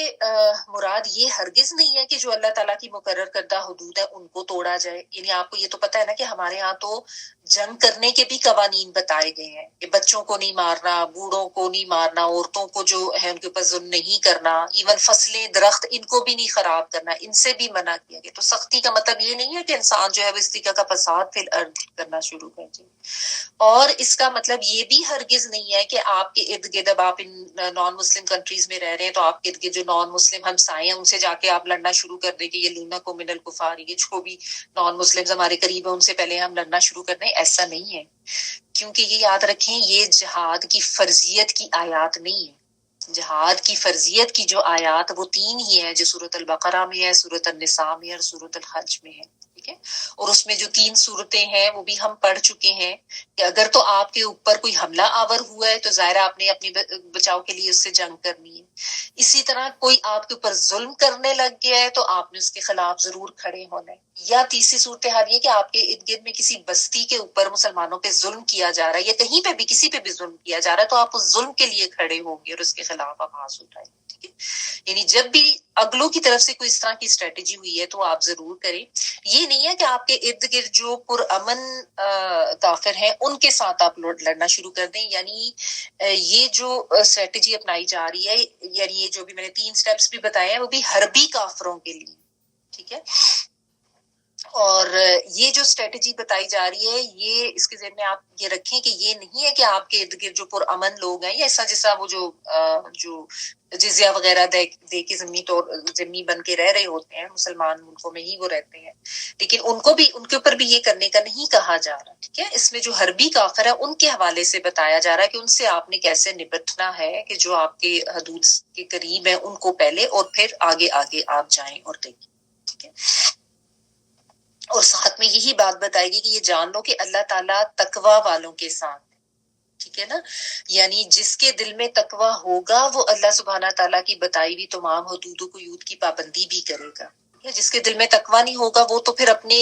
مراد یہ ہرگز نہیں ہے کہ جو اللہ تعالیٰ کی مقرر کردہ حدود ہے ان کو توڑا جائے. یعنی آپ کو یہ تو پتہ ہے نا کہ ہمارے ہاں تو جنگ کرنے کے بھی قوانین بتائے گئے ہیں کہ بچوں کو نہیں مارنا، بوڑھوں کو نہیں مارنا، عورتوں کو جو ہے ان کے اوپر ظلم نہیں کرنا، ایون فصلیں، درخت، ان کو بھی نہیں خراب کرنا، ان سے بھی منع کیا گیا. تو سختی کا مطلب یہ نہیں ہے کہ انسان جو ہے وہ اس طریقہ کا فساد فی الارض کرنا شروع کر دے. اور اس کا مطلب یہ بھی ہرگز نہیں ہے کہ آپ کے ارد گرد اب آپ ان نان مسلم کنٹریز میں رہ رہے ہیں تو آپ آپ کے جو نان مسلم ہمسائے ہیں ان سے جا کے آپ لڑنا شروع کر دیں کہ یہ لونا کو من الکفار، یہ جو بھی نان مسلم ہمارے قریب ہے ان سے پہلے ہم لڑنا شروع کر دیں، ایسا نہیں ہے. کیونکہ یہ یاد رکھیں یہ جہاد کی فرضیت کی آیات نہیں ہے. جہاد کی فرضیت کی جو آیات وہ 3 ہی ہے جو سورۃ البقرہ میں ہے، سورۃ النساء میں اور سورۃ الحج میں ہے. ٹھیک ہے، اور اس میں جو 3 صورتیں ہیں وہ بھی ہم پڑھ چکے ہیں کہ اگر تو آپ کے اوپر کوئی حملہ آور ہوا ہے تو ظاہر آپ نے اپنے بچاؤ کے لیے اس سے جنگ کرنی ہے. اسی طرح کوئی آپ کے اوپر ظلم کرنے لگ گیا ہے تو آپ نے اس کے خلاف ضرور کھڑے ہونا ہے. یا تیسری صورتحال یہ کہ آپ کے ارد گرد میں کسی بستی کے اوپر مسلمانوں پہ ظلم کیا جا رہا ہے یا کہیں پہ بھی کسی پہ بھی ظلم کیا جا رہا ہے تو آپ اس ظلم کے لیے کھڑے ہوں گے اور اس کے خلاف آواز اٹھائیں. ٹھیک ہے، یعنی جب بھی اگلوں کی طرف سے کوئی اس طرح کی اسٹریٹجی ہوئی ہے تو آپ ضرور کریں. یہ نہیں ہے کہ آپ کے ارد گرد جو پرامن کافر ہیں ان کے ساتھ آپ لڑنا شروع کر دیں. یعنی یہ جو اسٹریٹجی اپنائی جا رہی ہے، یعنی یہ جو بھی میں نے 3 سٹیپس بھی بتائے ہیں وہ بھی حربی کافروں کے لیے. ٹھیک ہے، اور یہ جو اسٹریٹجی بتائی جا رہی ہے یہ اس کے ذہن میں آپ یہ رکھیں کہ یہ نہیں ہے کہ آپ کے ارد گرد جو پرامن لوگ ہیں یا ایسا جیسا وہ جو جزیہ وغیرہ دے کے ذمہ بن کے رہ رہے ہوتے ہیں مسلمان ملکوں میں ہی وہ رہتے ہیں، لیکن ان کے اوپر بھی یہ کرنے کا نہیں کہا جا رہا. ٹھیک ہے، اس میں جو حربی کافر ہے ان کے حوالے سے بتایا جا رہا ہے کہ ان سے آپ نے کیسے نپٹنا ہے کہ جو آپ کے حدود کے قریب ہیں ان کو پہلے اور پھر آگے آپ جائیں اور دیکھیں. ٹھیک ہے، اور ساتھ میں یہی بات بتائے گی کہ یہ جان لو کہ اللہ تعالیٰ تقوی والوں کے ساتھ. ٹھیک ہے نا، یعنی جس کے دل میں تقوی ہوگا وہ اللہ سبحانہ تعالیٰ کی بتائی ہوئی تمام حدود و قیود کی پابندی بھی کرے گا. جس کے دل میں تقوی نہیں ہوگا وہ تو پھر اپنی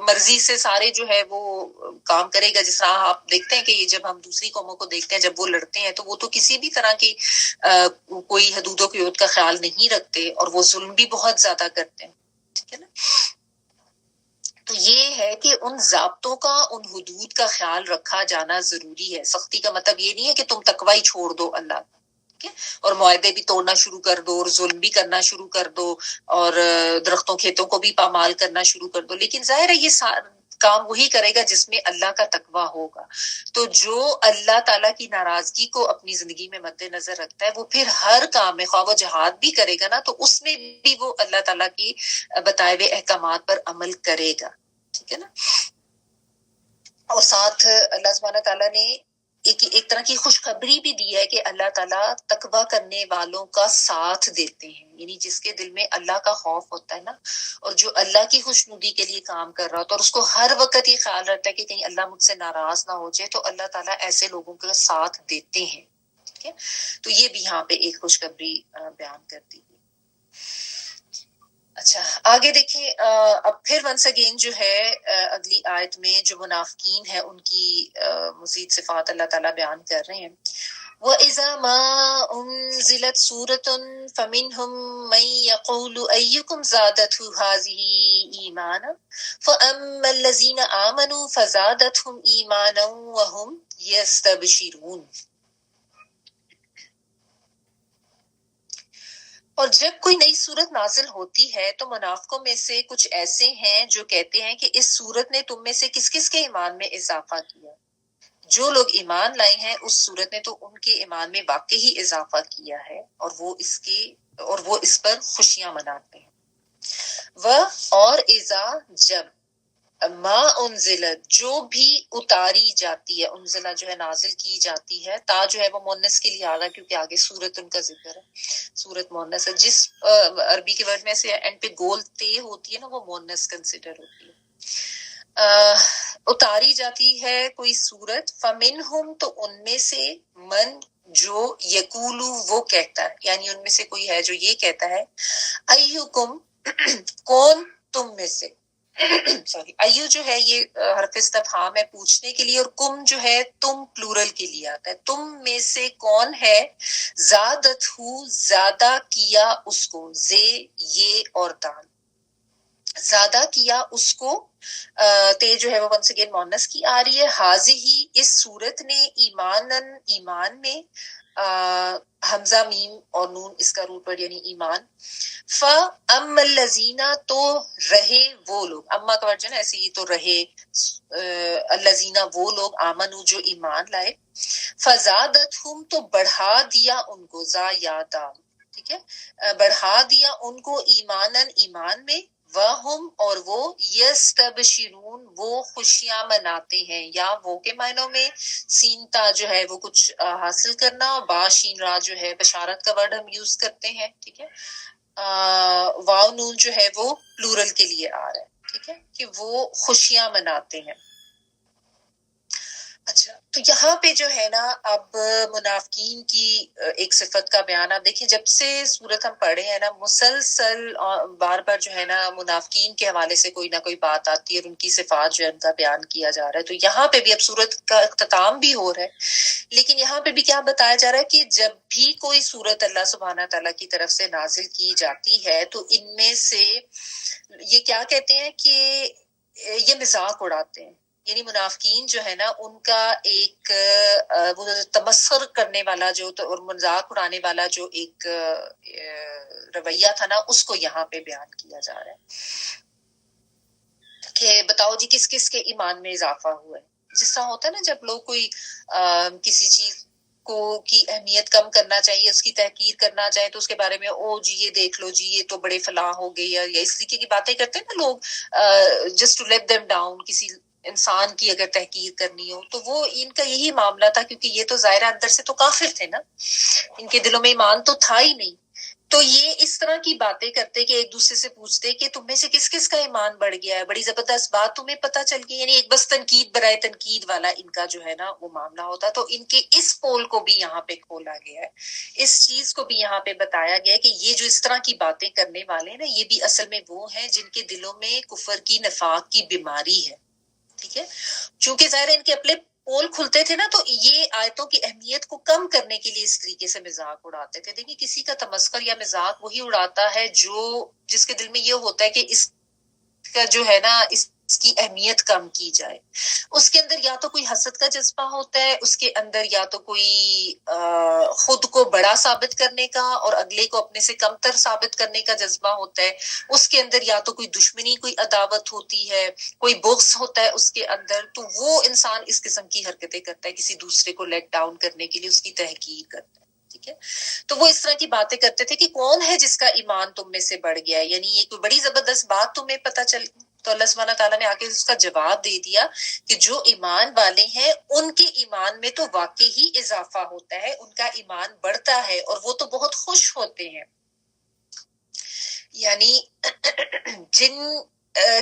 مرضی سے سارے جو ہے وہ کام کرے گا. جس طرح آپ دیکھتے ہیں کہ یہ جب ہم دوسری قوموں کو دیکھتے ہیں جب وہ لڑتے ہیں تو وہ تو کسی بھی طرح کی کوئی حدود و قیود کا خیال نہیں رکھتے اور وہ ظلم بھی بہت زیادہ کرتے ہیں. ٹھیک ہے نا، تو یہ ہے کہ ان ضابطوں کا ان حدود کا خیال رکھا جانا ضروری ہے. سختی کا مطلب یہ نہیں ہے کہ تم تقوی ہی چھوڑ دو اللہ کا، ٹھیک ہے، اور معاہدے بھی توڑنا شروع کر دو اور ظلم بھی کرنا شروع کر دو اور درختوں کھیتوں کو بھی پامال کرنا شروع کر دو. لیکن ظاہر ہے یہ کام وہی کرے گا جس میں اللہ کا تقوی ہوگا. تو جو اللہ تعالیٰ کی ناراضگی کو اپنی زندگی میں مد نظر رکھتا ہے وہ پھر ہر کام میں خواہ وہ جہاد بھی کرے گا نا تو اس میں بھی وہ اللہ تعالیٰ کی بتائے ہوئے احکامات پر عمل کرے گا. ٹھیک ہے نا، اور ساتھ اللہ سبحانہ تعالیٰ نے ایک طرح کی خوشخبری بھی دی ہے کہ اللہ تعالیٰ تقوی کرنے والوں کا ساتھ دیتے ہیں. یعنی جس کے دل میں اللہ کا خوف ہوتا ہے نا اور جو اللہ کی خوشنودی کے لیے کام کر رہا ہوتا ہے اور اس کو ہر وقت یہ خیال رہتا ہے کہ کہیں اللہ مجھ سے ناراض نہ ہو جائے تو اللہ تعالیٰ ایسے لوگوں کا ساتھ دیتے ہیں. ٹھیک ہے، تو یہ بھی یہاں پہ ایک خوشخبری بیان کر دی گئی. اچھا آگے دیکھیں، اب پھر ونس اگین جو ہے اگلی آیت میں جو منافقین ہیں ان کی مزید صفات اللہ تعالیٰ بیان کر رہے ہیں. وَإِذَا مَا أُنزِلَتْ سُورَةٌ فَمِنْهُمْ مَنْ يَقُولُ أَيُّكُمْ زَادَتْهُ هَٰذِهِ إِيمَانًا فَأَمَّا الَّذِينَ آمَنُوا فَزَادَتْهُمْ إِيمَانًا وَهُمْ يَسْتَبْشِرُونَ. اور جب کوئی نئی صورت نازل ہوتی ہے تو منافقوں میں سے کچھ ایسے ہیں جو کہتے ہیں کہ اس صورت نے تم میں سے کس کس کے ایمان میں اضافہ کیا. جو لوگ ایمان لائے ہیں اس صورت نے تو ان کے ایمان میں واقعی اضافہ کیا ہے اور وہ اس پر خوشیاں مناتے ہیں. اور اذا جب ما انزلت جو بھی اتاری جاتی ہے، انزلہ جو ہے نازل کی جاتی ہے، تا جو ہے وہ مونس کے لیے آ گا کیونکہ آگے سورت ان کا ذکر ہے، سورت مونس ہے. جس عربی کے ورڈ میں سے اینڈ پہ گول تے ہوتی ہے نا وہ مونس کنسیڈر ہوتی ہے. اتاری جاتی ہے کوئی سورت، فمنہم تو ان میں سے من جو یقولو وہ کہتا ہے، یعنی ان میں سے کوئی ہے جو یہ کہتا ہے ایوکم کون تم میں سے سوری ایو جو ہے یہ حرف استفہام ہے پوچھنے کے لیے اور کم جو ہے تم پلورل کے لیے آتا ہے. تم میں سے کون ہے زادت ہو زیادہ کیا اس کو، زے یہ اور دال زیادہ کیا اس کو، تے جو ہے وہ ونس اگین مونس کی آ رہی ہے. حاضی ہی اس صورت نے ایمان میں حمزہ میم اور نون اس کا روٹ ورڈ یعنی ایمان. فَأَمَّا الَّذِينَ تو رہے وہ لوگ, اما کا ورڈ جو ہے نا ایسے ہی تو رہے, الذین وہ لوگ, آمنو جو ایمان لائے, فَزَادَتْهُمْ تو بڑھا دیا ان کو, زایادہ ٹھیک ہے, بڑھا دیا ان کو ایمانن ایمان میں, وَهُمْ اور وہ, یستبشرون وہ خوشیاں مناتے ہیں, یا وہ کے معنوں میں سین تا جو ہے وہ کچھ حاصل کرنا, اور با شین را جو ہے بشارت کا ورڈ ہم یوز کرتے ہیں, ٹھیک ہے. واو نون جو ہے وہ پلورل کے لیے آ رہا ہے, ٹھیک ہے, کہ وہ خوشیاں مناتے ہیں. اچھا, تو یہاں پہ جو ہے نا اب منافقین کی ایک صفت کا بیان, آپ دیکھیں جب سے سورت ہم پڑھے ہیں نا مسلسل بار بار جو ہے نا منافقین کے حوالے سے کوئی نہ کوئی بات آتی ہے اور ان کی صفات جو ہے ان کا بیان کیا جا رہا ہے. تو یہاں پہ بھی اب سورت کا اختتام بھی ہو رہا ہے, لیکن یہاں پہ بھی کیا بتایا جا رہا ہے کہ جب بھی کوئی سورت اللہ سبحانہ تعالیٰ کی طرف سے نازل کی جاتی ہے تو ان میں سے یہ کیا کہتے ہیں کہ یہ مذاق اڑاتے ہیں. یعنی منافقین جو ہے نا ان کا ایک وہ تمسخر کرنے والا جو اور مذاق اڑانے والا جو ایک رویہ تھا نا, اس کو یہاں پہ بیان کیا جا رہا ہے کہ بتاؤ جی کس کس کے ایمان میں اضافہ ہوا ہے. جس طرح ہوتا ہے نا جب لوگ کوئی کسی چیز کو کی اہمیت کم کرنا چاہیے, اس کی تحقیر کرنا چاہے, تو اس کے بارے میں او جی یہ دیکھ لو جی یہ تو بڑے فلاح ہو گئی, یا اس طریقے کی باتیں کرتے ہیں نا لوگ, just to let them down. کسی انسان کی اگر تحقیر کرنی ہو تو وہ ان کا یہی معاملہ تھا, کیونکہ یہ تو ظاہر اندر سے تو کافر تھے نا, ان کے دلوں میں ایمان تو تھا ہی نہیں. تو یہ اس طرح کی باتیں کرتے کہ ایک دوسرے سے پوچھتے کہ تم میں سے کس کس کا ایمان بڑھ گیا ہے, بڑی زبردست بات تمہیں پتہ چل گئی. یعنی ایک بس تنقید برائے تنقید والا ان کا جو ہے نا وہ معاملہ ہوتا. تو ان کے اس پول کو بھی یہاں پہ کھولا گیا ہے, اس چیز کو بھی یہاں پہ بتایا گیا ہے کہ یہ جو اس طرح کی باتیں کرنے والے ہیں نا, یہ بھی اصل میں وہ ہیں جن کے دلوں میں کفر کی نفاق کی بیماری ہے, ٹھیک ہے. چونکہ ظاہر ان کے اپنے پول کھلتے تھے نا, تو یہ آیتوں کی اہمیت کو کم کرنے کے لیے اس طریقے سے مذاق اڑاتے تھے. دیکھیں کسی کا تمسخر یا مذاق وہی اڑاتا ہے جو جس کے دل میں یہ ہوتا ہے کہ اس کا جو ہے نا اس کی اہمیت کم کی جائے. اس کے اندر یا تو کوئی حسد کا جذبہ ہوتا ہے, اس کے اندر یا تو کوئی خود کو بڑا ثابت کرنے کا اور اگلے کو اپنے سے کم تر ثابت کرنے کا جذبہ ہوتا ہے. اس کے اندر یا تو کوئی دشمنی کوئی عداوت ہوتی ہے, کوئی بغض ہوتا ہے اس کے اندر. تو وہ انسان اس قسم کی حرکتیں کرتا ہے کسی دوسرے کو لیٹ ڈاؤن کرنے کے لیے, اس کی تحقیر کرتا ہے, ٹھیک ہے. تو وہ اس طرح کی باتیں کرتے تھے کہ کون ہے جس کا ایمان تم میں سے بڑھ گیا ہے, یعنی یہ کوئی بڑی زبردست بات تمہیں پتہ چل. تو اللہ سبحانہ تعالیٰ نے آ کے اس کا جواب دے دیا کہ جو ایمان والے ہیں ان کے ایمان میں تو واقعی ہی اضافہ ہوتا ہے, ان کا ایمان بڑھتا ہے اور وہ تو بہت خوش ہوتے ہیں. یعنی جن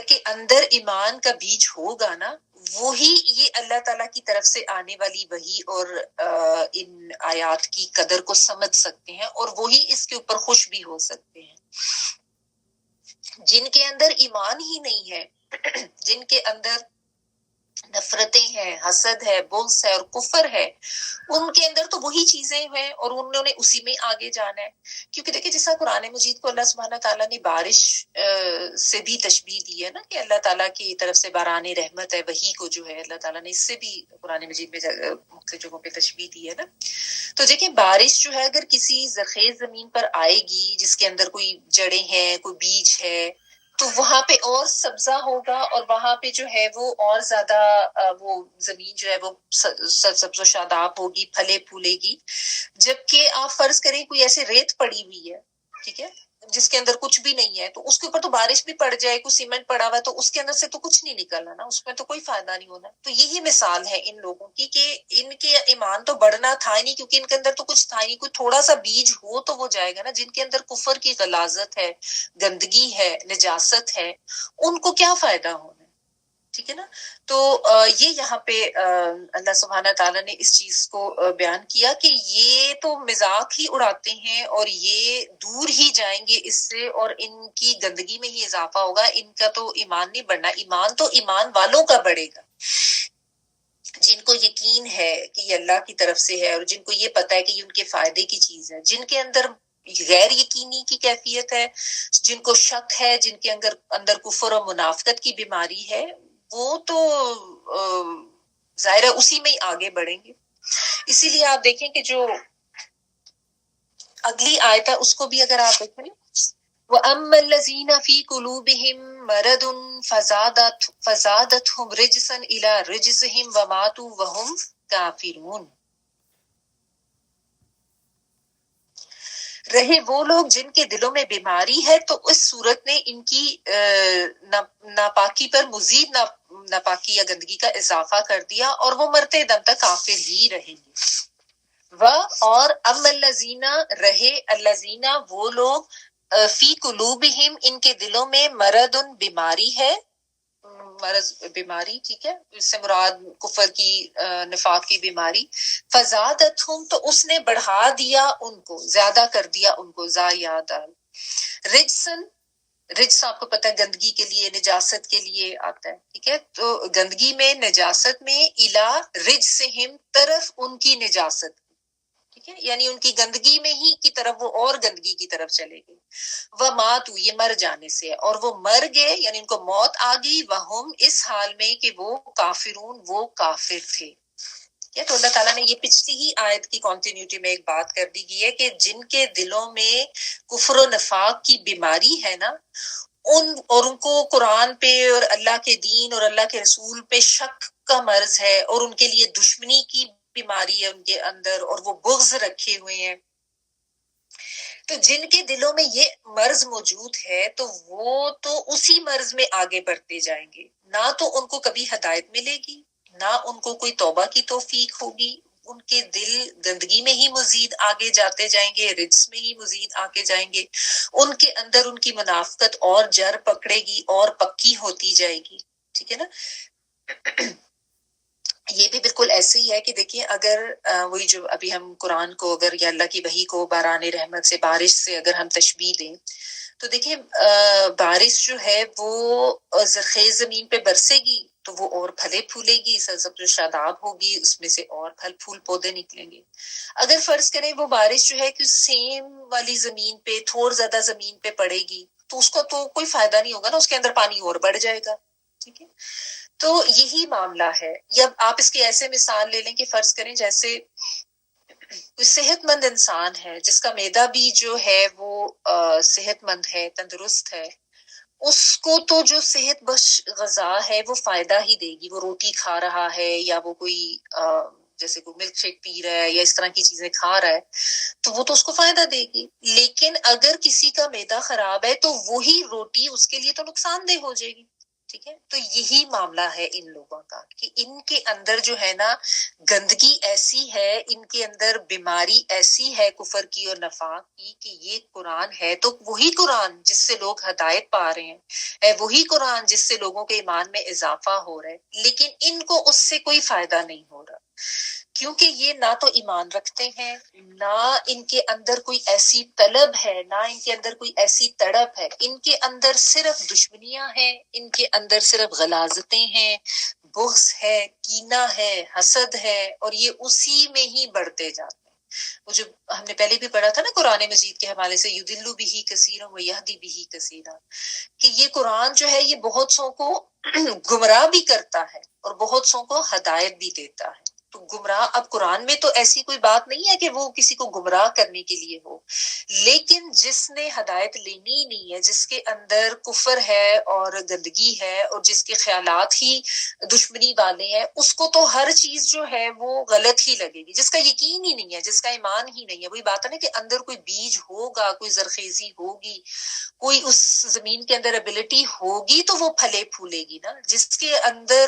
کے اندر ایمان کا بیج ہوگا نا, وہی یہ اللہ تعالیٰ کی طرف سے آنے والی وحی اور ان آیات کی قدر کو سمجھ سکتے ہیں, اور وہی اس کے اوپر خوش بھی ہو سکتے ہیں. جن کے اندر ایمان ہی نہیں ہے, جن کے اندر نفرتیں ہیں, حسد ہے, بغض ہے اور کفر ہے, ان کے اندر تو وہی چیزیں ہیں اور انہوں نے اسی میں آگے جانا ہے. کیونکہ دیکھیں جیسا قرآن مجید کو اللہ سبحانہ تعالیٰ نے بارش سے بھی تشبیہ دی ہے نا, کہ اللہ تعالیٰ کی طرف سے باران رحمت ہے, وہی کو جو ہے اللہ تعالیٰ نے اس سے بھی قرآن مجید میں مختلف جگہوں پہ تشبیہ دی ہے نا. تو دیکھیں بارش جو ہے اگر کسی زرخیز زمین پر آئے گی جس کے اندر کوئی جڑیں ہیں, کوئی بیج ہے, تو وہاں پہ اور سبزہ ہوگا, اور وہاں پہ جو ہے وہ اور زیادہ وہ زمین جو ہے وہ سبز و شاداب ہوگی, پھلے پھولے گی. جبکہ آپ فرض کریں کوئی ایسے ریت پڑی ہوئی ہے, ٹھیک ہے, جس کے اندر کچھ بھی نہیں ہے, تو اس کے اوپر تو بارش بھی پڑ جائے, کوئی سیمنٹ پڑا ہوا ہے, تو اس کے اندر سے تو کچھ نہیں نکلنا نا, اس میں تو کوئی فائدہ نہیں ہونا. تو یہی مثال ہے ان لوگوں کی کہ ان کے ایمان تو بڑھنا تھا ہی نہیں, کیونکہ ان کے اندر تو کچھ تھا ہی نہیں. کوئی تھوڑا سا بیج ہو تو وہ جائے گا نا. جن کے اندر کفر کی غلاظت ہے, گندگی ہے, نجاست ہے, ان کو کیا فائدہ ہونا, ٹھیک ہے نا. تو یہ یہاں پہ اللہ سبحانہ تعالیٰ نے اس چیز کو بیان کیا کہ یہ تو مذاق ہی اڑاتے ہیں اور یہ دور ہی جائیں گے اس سے, اور ان کی گندگی میں ہی اضافہ ہوگا. ان کا تو ایمان نہیں بڑھنا, ایمان تو ایمان والوں کا بڑھے گا جن کو یقین ہے کہ یہ اللہ کی طرف سے ہے, اور جن کو یہ پتہ ہے کہ یہ ان کے فائدے کی چیز ہے. جن کے اندر غیر یقینی کی کیفیت ہے, جن کو شک ہے, جن کے اندر کفر اور منافقت کی بیماری ہے, وہ تو ظاہر ہے اسی میں ہی آگے بڑھیں گے. اسی لیے آپ دیکھیں کہ جو اگلی آیت ہے اس کو بھی اگر آپ دیکھیں، وَأَمَّا الَّذِينَ فِي قُلُوبِهِم مَرَضٌ فَزَادَتْهُمْ رِجْسًا إِلَى رِجْسِهِمْ وَمَاتُوا وَهُمْ كَافِرُونَ۔ رہے وہ لوگ جن کے دلوں میں بیماری ہے تو اس صورت نے ان کی ناپاکی پر مزید ناپاکی یا گندگی کا اضافہ کر دیا اور وہ مرتے دم تک کافر ہی رہیں گے۔ اور ام الذین رہے الذین وہ لوگ فی قلوبہم ان کے دلوں میں مرض بیماری ہے، مرض بیماری، ٹھیک ہے، اس سے مراد کفر کی نفاق کی بیماری، فزادتہم تو اس نے بڑھا دیا ان کو، زیادہ کر دیا ان کو، زیادہ، رجسن، رجس آپ کو پتہ ہے گندگی کے لیے، نجاست کے لیے آتا ہے، ٹھیک ہے، تو گندگی میں، نجاست میں، الا رجسہم طرف ان کی نجاست، ٹھیک ہے، یعنی ان کی گندگی میں ہی کی طرف وہ اور گندگی کی طرف چلے گئے، وَمَاتُوا یہ مر جانے سے، اور وہ مر گئے یعنی ان کو موت آ گئی، وَهُمْ اس حال میں کہ وہ کافرون وہ کافر تھے۔ تو اللہ تعالیٰ نے یہ پچھلی ہی آیت کی کنٹینیوٹی میں ایک بات کر دی گئی ہے کہ جن کے دلوں میں کفر و نفاق کی بیماری ہے نا، ان کو قرآن پہ اور اللہ کے دین اور اللہ کے رسول پہ شک کا مرض ہے، اور ان کے لیے دشمنی کی بیماری ہے ان کے اندر، اور وہ بغض رکھے ہوئے ہیں، تو جن کے دلوں میں یہ مرض موجود ہے تو وہ تو اسی مرض میں آگے بڑھتے جائیں گے، نہ تو ان کو کبھی ہدایت ملے گی، نہ ان کو کوئی توبہ کی توفیق ہوگی، ان کے دل گندگی میں ہی مزید آگے جاتے جائیں گے، رجس میں ہی مزید آگے جائیں گے، ان کے اندر ان کی منافقت اور جڑ پکڑے گی اور پکی ہوتی جائے گی، ٹھیک ہے نا۔ یہ بھی بالکل ایسے ہی ہے کہ دیکھیں اگر وہی جو ابھی ہم قرآن کو اگر یا اللہ کی وحی کو باران رحمت سے، بارش سے اگر ہم تشبیہ دیں تو دیکھیں بارش جو ہے وہ زرخیز زمین پہ برسے گی تو وہ اور پھلے پھولے گی، سرسبز و شاداب ہوگی، اس میں سے اور پھل پھول پودے نکلیں گے۔ اگر فرض کریں وہ بارش جو ہے کہ سیم والی زمین پہ، تھوڑ زیادہ زمین پہ پڑے گی تو اس کو تو کوئی فائدہ نہیں ہوگا نا، اس کے اندر پانی اور بڑھ جائے گا، ٹھیک ہے۔ تو یہی معاملہ ہے، یا آپ اس کی ایسے مثال لے لیں کہ فرض کریں جیسے کوئی صحت مند انسان ہے جس کا معدہ بھی جو ہے وہ صحت مند ہے، تندرست ہے، اس کو تو جو صحت بخش غذا ہے وہ فائدہ ہی دے گی، وہ روٹی کھا رہا ہے یا وہ کوئی جیسے کوئی ملک شیک پی رہا ہے یا اس طرح کی چیزیں کھا رہا ہے تو وہ تو اس کو فائدہ دے گی، لیکن اگر کسی کا معدہ خراب ہے تو وہی روٹی اس کے لیے تو نقصان دہ ہو جائے گی، ٹھیک ہے۔ تو یہی معاملہ ہے ان لوگوں کا کہ ان کے اندر جو ہے نا گندگی ایسی ہے، ان کے اندر بیماری ایسی ہے کفر کی اور نفاق کی کہ یہ قرآن ہے تو وہی قرآن جس سے لوگ ہدایت پا رہے ہیں، وہی قرآن جس سے لوگوں کے ایمان میں اضافہ ہو رہا ہے، لیکن ان کو اس سے کوئی فائدہ نہیں ہو رہا کیونکہ یہ نہ تو ایمان رکھتے ہیں، نہ ان کے اندر کوئی ایسی طلب ہے، نہ ان کے اندر کوئی ایسی تڑپ ہے، ان کے اندر صرف دشمنیاں ہیں، ان کے اندر صرف غلاظتیں ہیں، بغض ہے، کینہ ہے، حسد ہے، اور یہ اسی میں ہی بڑھتے جاتے ہیں۔ وہ جو ہم نے پہلے بھی پڑھا تھا نا قرآن مجید کے حوالے سے، یضل بہ کثیرا ویہدی بہ کثیرا، کہ یہ قرآن جو ہے یہ بہت سو کو گمراہ بھی کرتا ہے اور بہت سو کو ہدایت بھی دیتا ہے۔ تو گمراہ، اب قرآن میں تو ایسی کوئی بات نہیں ہے کہ وہ کسی کو گمراہ کرنے کے لیے ہو، لیکن جس نے ہدایت لینی ہی نہیں ہے، جس کے اندر کفر ہے اور گندگی ہے اور جس کے خیالات ہی دشمنی والے ہیں، اس کو تو ہر چیز جو ہے وہ غلط ہی لگے گی، جس کا یقین ہی نہیں ہے، جس کا ایمان ہی نہیں ہے۔ وہی بات ہے نا کہ اندر کوئی بیج ہوگا، کوئی زرخیزی ہوگی، کوئی اس زمین کے اندر ایبلٹی ہوگی تو وہ پھلے پھولے گی نا۔ جس کے اندر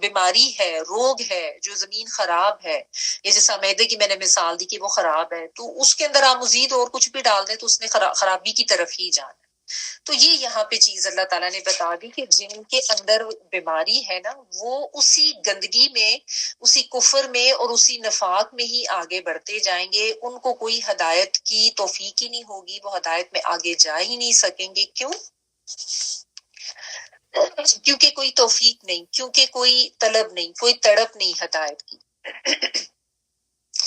بیماری ہے، روگ ہے، جو زمین خراب ہے، یہ جیسا معدے کی میں نے مثال دی کہ وہ خراب ہے، تو اس کے اندر آپ مزید اور کچھ بھی ڈال دیں تو اس نے خرابی کی طرف ہی جانا ہے۔ تو یہ یہاں پہ چیز اللہ تعالیٰ نے بتا دی کہ جن کے اندر بیماری ہے نا وہ اسی گندگی میں، اسی کفر میں اور اسی نفاق میں ہی آگے بڑھتے جائیں گے، ان کو کوئی ہدایت کی توفیق ہی نہیں ہوگی، وہ ہدایت میں آگے جا ہی نہیں سکیں گے۔ کیوں؟ کیونکہ کوئی توفیق نہیں، کیونکہ کوئی طلب نہیں، کوئی تڑپ نہیں ہدایت کی۔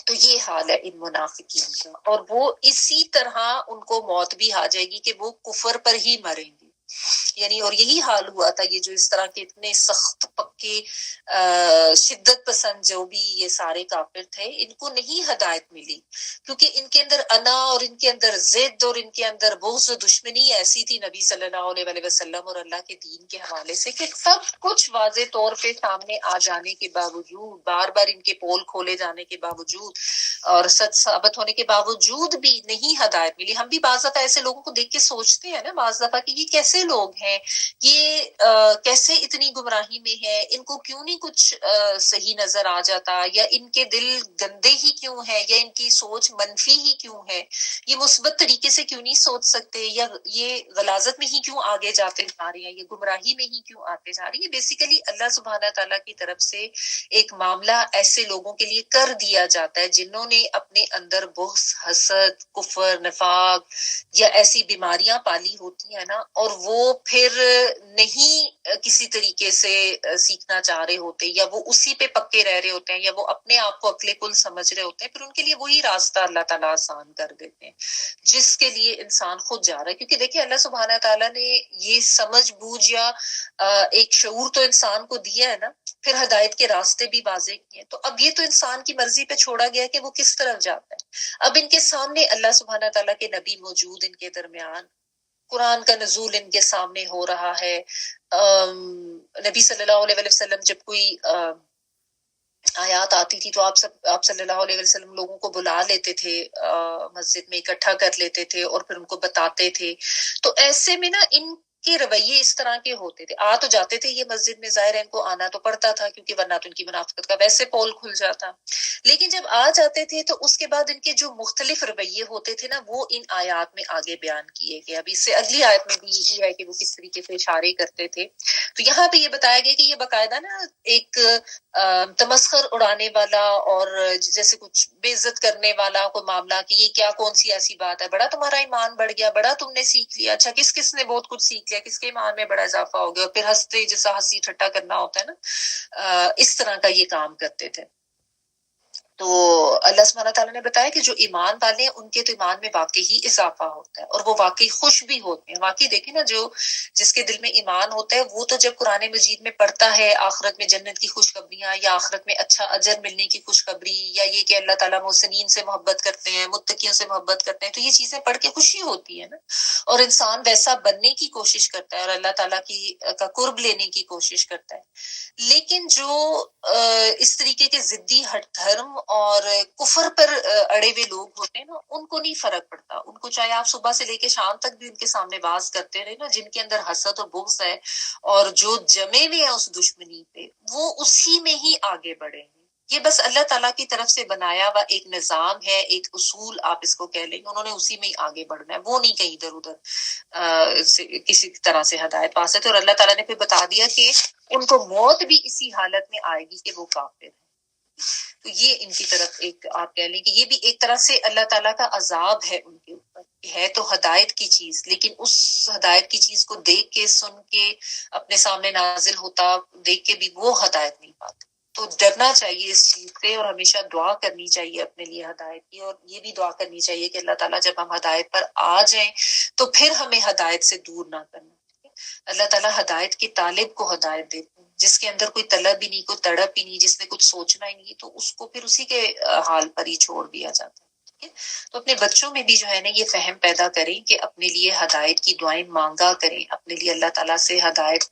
تو یہ حال ہے ان منافقین کا، اور وہ اسی طرح ان کو موت بھی آ جائے گی کہ وہ کفر پر ہی مریں گے۔ یعنی اور یہی حال ہوا تھا. یہ جو اس طرح کے اتنے سخت پکے شدت پسند جو بھی یہ سارے کافر تھے، ان کو نہیں ہدایت ملی، کیونکہ ان کے اندر انا اور ان کے اندر ضد اور ان کے اندر بغض و دشمنی ایسی تھی نبی صلی اللہ علیہ وسلم اور اللہ کے دین کے حوالے سے کہ سب کچھ واضح طور پہ سامنے آ جانے کے باوجود، بار بار ان کے پول کھولے جانے کے باوجود اور سچ ثابت ہونے کے باوجود بھی نہیں ہدایت ملی. ہم بھی بعض دفعہ ایسے لوگوں کو دیکھ کے سوچتے ہیں نا بعض دفعہ کہ یہ کیسے لوگ ہیں، یہ کیسے اتنی گمراہی میں ہے، ان کو کیوں نہیں کچھ صحیح نظر آ جاتا، یا ان کے دل گندے ہی کیوں ہے، یا ان کی سوچ منفی ہی کیوں ہے، یہ مثبت طریقے سے کیوں نہیں سوچ سکتے، یا یہ غلاظت میں ہی کیوں آگے جاتے جا رہے ہیں، یہ گمراہی میں ہی کیوں آتے جا رہی ہے. بیسیکلی اللہ سبحانہ تعالیٰ کی طرف سے ایک معاملہ ایسے لوگوں کے لیے کر دیا جاتا ہے جنہوں نے اپنے اندر بغض، حسد، کفر، نفاق یا ایسی بیماریاں پالی ہوتی ہیں نا، اور وہ پھر نہیں کسی طریقے سے سیکھنا چاہ رہے ہوتے، یا وہ اسی پہ پکے رہ رہے ہوتے ہیں، یا وہ اپنے آپ کو عقل کل سمجھ رہے ہوتے ہیں، پھر ان کے لیے وہی راستہ اللہ تعالیٰ آسان کر دیتے ہیں جس کے لیے انسان خود جا رہا ہے. کیونکہ دیکھیں اللہ سبحانہ تعالیٰ نے یہ سمجھ بوجھ یا ایک شعور تو انسان کو دیا ہے نا، پھر ہدایت کے راستے بھی واضح کیے. تو اب یہ تو انسان کی مرضی پہ چھوڑا گیا کہ وہ کس طرف جاتا ہے. اب ان کے سامنے اللہ سبحانہ تعالیٰ کے نبی موجود، ان کے درمیان قرآن کا نزول ان کے سامنے ہو رہا ہے. نبی صلی اللہ علیہ وسلم جب کوئی آیات آتی تھی تو آپ صلی اللہ علیہ وسلم لوگوں کو بلا لیتے تھے، مسجد میں اکٹھا کر لیتے تھے اور پھر ان کو بتاتے تھے. تو ایسے میں نا ان کے رویے اس طرح کے ہوتے تھے. آ تو جاتے تھے یہ مسجد میں، ظاہر ہے ان کو آنا تو پڑتا تھا کیونکہ ورنہ تو ان کی منافقت کا ویسے پول کھل جاتا. لیکن جب آ جاتے تھے تو اس کے بعد ان کے جو مختلف رویے ہوتے تھے نا، وہ ان آیات میں آگے بیان کیے گئے. ابھی اس سے اگلی آیت میں بھی یہی ہے کہ وہ کس طریقے سے اشارے کرتے تھے. تو یہاں پہ یہ بتایا گیا کہ یہ باقاعدہ نا ایک تمسخر اڑانے والا اور جیسے کچھ بے عزت کرنے والا کوئی معاملہ کہ یہ کیا کون سی ایسی بات ہے، بڑا تمہارا ایمان بڑھ گیا، بڑا تم نے سیکھ لیا، اچھا کس نے بہت کچھ سیکھ لیا، کس کے ایمان میں بڑا اضافہ ہو گیا، اور پھر ہنستے جیسا ہنسی ٹھٹا کرنا ہوتا ہے نا، اس طرح کا یہ کام کرتے تھے. تو اللہ سبحانہ تعالیٰ نے بتایا کہ جو ایمان والے ہیں ان کے تو ایمان میں واقعی ہی اضافہ ہوتا ہے اور وہ واقعی خوش بھی ہوتے ہیں. واقعی دیکھیں نا، جس کے دل میں ایمان ہوتا ہے وہ تو جب قرآن مجید میں پڑھتا ہے آخرت میں جنت کی خوشخبریاں یا آخرت میں اچھا اجر ملنے کی خوشخبری، یا یہ کہ اللہ تعالیٰ محسنین سے محبت کرتے ہیں، متقیوں سے محبت کرتے ہیں، تو یہ چیزیں پڑھ کے خوشی ہوتی ہے نا، اور انسان ویسا بننے کی کوشش کرتا ہے اور اللہ تعالیٰ کا قرب لینے کی کوشش کرتا ہے. لیکن جو اس طریقے کے ضدی ہٹ دھرم اور کفر پر اڑے ہوئے لوگ ہوتے ہیں نا، ان کو نہیں فرق پڑتا. ان کو چاہے آپ صبح سے لے کے شام تک بھی ان کے سامنے باز کرتے رہے نا، جن کے اندر حسد اور بغض ہے اور جو جمے ہوئے ہیں اس دشمنی پہ، وہ اسی میں ہی آگے بڑھے ہیں. یہ بس اللہ تعالیٰ کی طرف سے بنایا ہوا ایک نظام ہے، ایک اصول آپ اس کو کہہ لیں گے، انہوں نے اسی میں ہی آگے بڑھنا ہے، وہ نہیں کہیں ادھر ادھر کسی طرح سے ہدایت پا سکتے. اور اللہ تعالیٰ نے پھر بتا دیا کہ ان کو موت بھی اسی حالت میں آئے گی کہ وہ کافر ہیں. تو یہ ان کی طرف ایک آپ کہہ لیں کہ یہ بھی ایک طرح سے اللہ تعالیٰ کا عذاب ہے ان کے اوپر. ہے تو ہدایت کی چیز، لیکن اس ہدایت کی چیز کو دیکھ کے سن کے اپنے سامنے نازل ہوتا دیکھ کے بھی وہ ہدایت نہیں پاتے. تو ڈرنا چاہیے اس چیز سے اور ہمیشہ دعا کرنی چاہیے اپنے لیے ہدایت کی، اور یہ بھی دعا کرنی چاہیے کہ اللہ تعالیٰ جب ہم ہدایت پر آ جائیں تو پھر ہمیں ہدایت سے دور نہ کرنا. اللہ تعالیٰ ہدایت کے طالب کو ہدایت دیتے ہیں، جس کے اندر کوئی طلب ہی نہیں، کوئی تڑپ ہی نہیں، جس نے کچھ سوچنا ہی نہیں، تو اس کو پھر اسی کے حال پر ہی چھوڑ دیا جاتا ہے. تو اپنے بچوں میں بھی جو ہے نا یہ فہم پیدا کریں کہ اپنے لیے ہدایت کی دعائیں مانگا کریں، اپنے لیے اللہ تعالیٰ سے ہدایت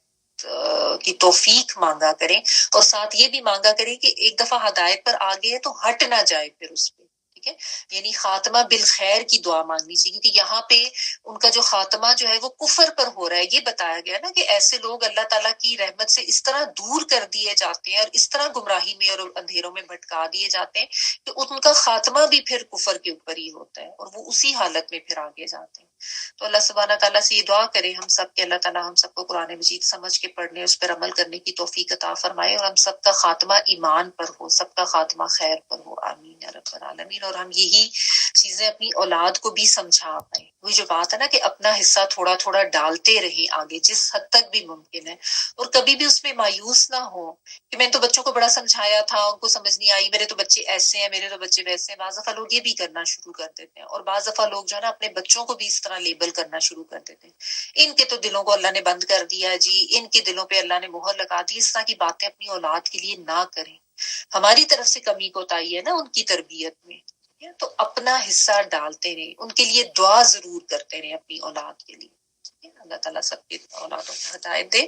کی توفیق مانگا کریں، اور ساتھ یہ بھی مانگا کریں کہ ایک دفعہ ہدایت پر آ گئے تو ہٹ نہ جائے پھر اس پہ. ٹھیک ہے، یعنی خاتمہ بالخیر کی دعا مانگنی چاہیے، کیونکہ یہاں پہ ان کا جو خاتمہ جو ہے وہ کفر پر ہو رہا ہے. یہ بتایا گیا نا کہ ایسے لوگ اللہ تعالیٰ کی رحمت سے اس طرح دور کر دیے جاتے ہیں اور اس طرح گمراہی میں اور اندھیروں میں بھٹکا دیے جاتے ہیں کہ ان کا خاتمہ بھی پھر کفر کے اوپر ہی ہوتا ہے اور وہ اسی حالت میں پھر آگے جاتے ہیں. تو اللہ سبحانہ تعالیٰ سے یہ دعا کریں ہم سب کہ اللہ تعالیٰ ہم سب کو قرآن مجید سمجھ کے پڑھنے، اس پر عمل کرنے کی توفیق عطا فرمائے، اور ہم سب کا خاتمہ ایمان پر ہو، سب کا خاتمہ خیر پر ہو. آمین یا رب العالمین. اور ہم یہی چیزیں اپنی اولاد کو بھی سمجھا پائیں. وہی جو بات ہے نا کہ اپنا حصہ تھوڑا تھوڑا ڈالتے رہیں آگے جس حد تک بھی ممکن ہے, اور کبھی بھی اس میں مایوس نہ ہو کہ میں نے تو بچوں کو بڑا سمجھایا تھا, ان کو سمجھ نہیں آئی, میرے تو بچے ایسے ہیں, میرے تو بچے ویسے ہیں. بعض دفعہ لوگ یہ بھی کرنا شروع کر دیتے ہیں, اور بعض دفعہ لوگ جو ہے نا اپنے بچوں کو بھی اس طرح لیبل کرنا شروع کر دیتے ہیں. ان کے تو دلوں کو اللہ نے بند کر دیا جی, ان کے دلوں پہ اللہ نے مہر لگا دی. اس طرح کی باتیں اپنی اولاد کے لیے نہ کریں. ہماری طرف سے کمی کوتاہی ہے نا ان کی تربیت میں, تو اپنا حصہ ڈالتے رہیں, ان کے لیے دعا ضرور کرتے رہیں اپنی اولاد کے لیے. اللہ تعالیٰ سب کی اولادوں کو ہدایت دے.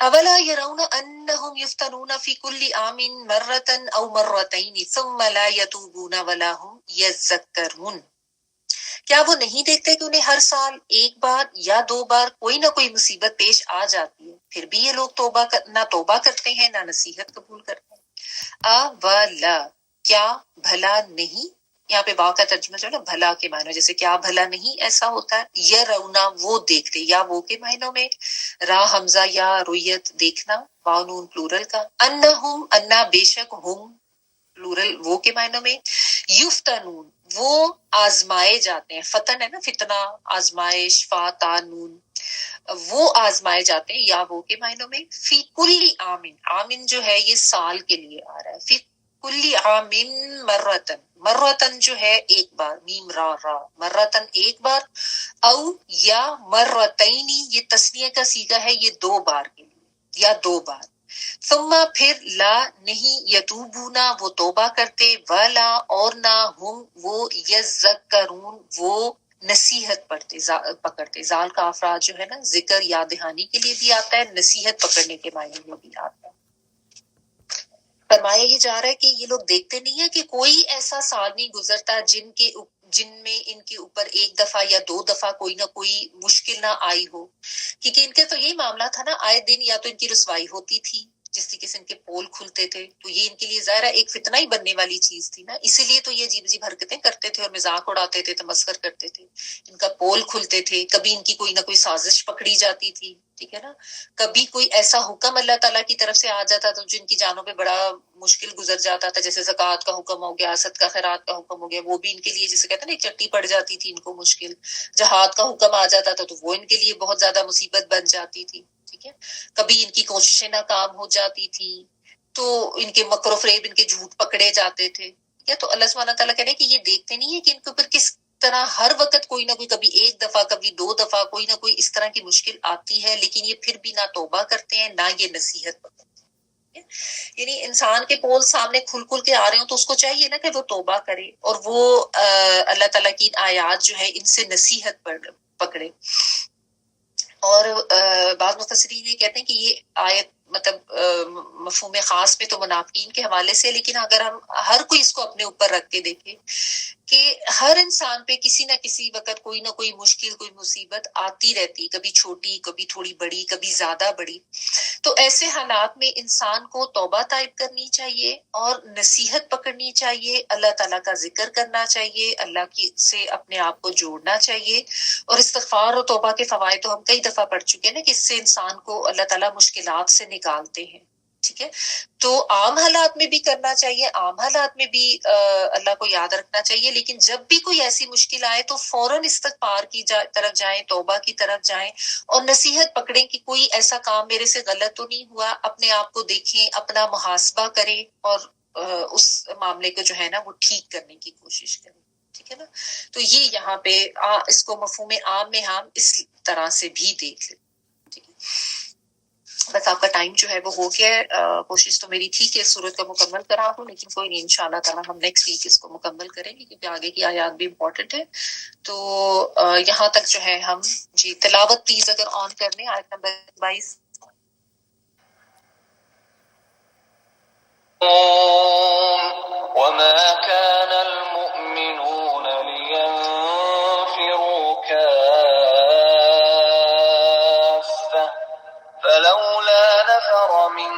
اولا يرون انهم يفتنون في كل عام مرة او مرتين ثم لا يتوبون ولا هم يذكرون. کیا وہ نہیں دیکھتے کہ انہیں ہر سال ایک بار یا دو بار کوئی نہ کوئی مصیبت پیش آ جاتی ہے, پھر بھی یہ لوگ نہ توبہ کرتے ہیں نہ نصیحت قبول کرتے ہیں. اولا کیا بھلا نہیں, یہاں پہ با کا ترجمہ جو ہے نا بھلا کے معنی, جیسے کیا بھلا نہیں ایسا ہوتا ہے. یہ رونا وہ دیکھتے, یا وہ کے معنوں میں را حمزہ یا رویت دیکھنا, واؤن پلورل کا. انہم انا بے شک, ہم پلورل وہ کے معنوں میں. یفتنون وہ آزمائے جاتے ہیں, فتن ہے نا فتنہ, آزمائش, فاتانون وہ آزمائے جاتے ہیں, یا وہ کے معنوں میں. فی کلی آمن, آمن جو ہے یہ سال کے لیے آ رہا ہے. فی کلی آمن مرتن, مرتن جو ہے ایک بار, میم را را, مرتن ایک بار. او یا مرتینی یہ تسنیہ کا صیغہ ہے, یہ دو بار کے لیے یا دو بار. ثم پھر لا نہیں, یتوبونا وہ توبہ کرتے, ولا اور نہ, ہم وہ یذکرون وہ نصیحت پکڑتے. زال کا افراد جو ہے نا ذکر یاد دہانی کے لیے بھی آتا ہے, نصیحت پکڑنے کے معنی میں بھی آتا ہے. فرمایا یہ جا رہا ہے کہ یہ لوگ دیکھتے نہیں ہیں کہ کوئی ایسا سال نہیں گزرتا جن میں ان کے اوپر ایک دفعہ یا دو دفعہ کوئی نہ کوئی مشکل نہ آئی ہو. کیونکہ ان کے تو یہی معاملہ تھا نا, آئے دن یا تو ان کی رسوائی ہوتی تھی جس طریقے سے ان کے پول کھلتے تھے, تو یہ ان کے لیے ظاہر ایک فتنہ ہی بننے والی چیز تھی نا, اسی لیے تو یہ عجیب عجیب حرکتیں کرتے تھے اور مذاق اڑاتے تھے, تمسخر کرتے تھے. ان کا پول کھلتے تھے, کبھی ان کی کوئی نہ کوئی سازش پکڑی جاتی تھی, ٹھیک ہے نا, کبھی کوئی ایسا حکم اللہ تعالیٰ کی طرف سے آ جاتا تھا جن کی جانوں پہ بڑا مشکل گزر جاتا تھا, جیسے زکوٰۃ کا حکم ہو گیا, صدقہ خیرات کا حکم ہو گیا, وہ بھی ان کے لیے جسے کہتے ہیں نا ایک چٹی پڑ جاتی تھی ان کو مشکل. جہاد کا حکم آ جاتا تھا تو وہ ان کے لیے بہت زیادہ مصیبت بن جاتی تھی, ٹھیک ہے. کبھی ان کی کوششیں ناکام ہو جاتی تھی تو ان کے مکر و فریب, ان کے جھوٹ پکڑے جاتے تھے. تو اللہ سبحانہ تعالیٰ کہہ رہے ہیں کہ یہ دیکھتے نہیں ہے کہ ان کے اوپر کس طرح ہر وقت کوئی نہ کوئی, کبھی ایک دفعہ کبھی دو دفعہ کوئی نہ کوئی اس طرح کی مشکل آتی ہے, لیکن یہ پھر بھی نہ توبہ کرتے ہیں نہ یہ نصیحت پکڑتے ہیں. یعنی انسان کے پول سامنے کھل کھل کے آ رہے ہوں تو اس کو چاہیے نا کہ وہ توبہ کرے اور وہ اللہ تعالیٰ کی آیات جو ہے ان سے نصیحت پکڑے. اور بعض مفسرین یہ کہتے ہیں کہ یہ آیت مطلب مفہوم خاص میں تو منافقین کے حوالے سے, لیکن اگر ہم ہر کوئی اس کو اپنے اوپر رکھ کے دیکھیں کہ ہر انسان پہ کسی نہ کسی وقت کوئی نہ کوئی مشکل, کوئی مصیبت آتی رہتی, کبھی چھوٹی, کبھی تھوڑی بڑی, کبھی زیادہ بڑی. تو ایسے حالات میں انسان کو توبہ طائب کرنی چاہیے اور نصیحت پکڑنی چاہیے, اللہ تعالیٰ کا ذکر کرنا چاہیے, اللہ کی سے اپنے آپ کو جوڑنا چاہیے. اور استغفار اور توبہ کے فوائد تو ہم کئی دفعہ پڑھ چکے ہیں نا کہ اس سے انسان کو اللہ تعالیٰ مشکلات سے نکالتے ہیں, ٹھیک ہے. تو عام حالات میں بھی کرنا چاہیے, عام حالات میں بھی اللہ کو یاد رکھنا چاہیے, لیکن جب بھی کوئی ایسی مشکل آئے تو فوراً استغفار کی طرف جائیں, توبہ کی طرف جائیں اور نصیحت پکڑیں کہ کوئی ایسا کام میرے سے غلط تو نہیں ہوا. اپنے آپ کو دیکھیں, اپنا محاسبہ کریں اور اس معاملے کو جو ہے نا وہ ٹھیک کرنے کی کوشش کریں, ٹھیک ہے نا. تو یہ یہاں پہ اس کو مفہوم عام میں ہم اس طرح سے بھی دیکھ لیں, ٹھیک ہے. بس آپ کا ٹائم جو ہے وہ ہو گیا ہے. کوشش تو میری تھی کہ اس صورت کو مکمل کرا دوں, لیکن کوئی نہیں, انشاءاللہ تعالیٰ ہم نیکسٹ ویک اس کو مکمل کریں گے کیونکہ آگے کی آیات بھی امپورٹنٹ ہے. تو یہاں تک جو ہے ہم جی تلاوت پلیز اگر آن کر لیں, آیت نمبر 22.
وما كان المؤمنون لينفروا كافة فلولا نفر من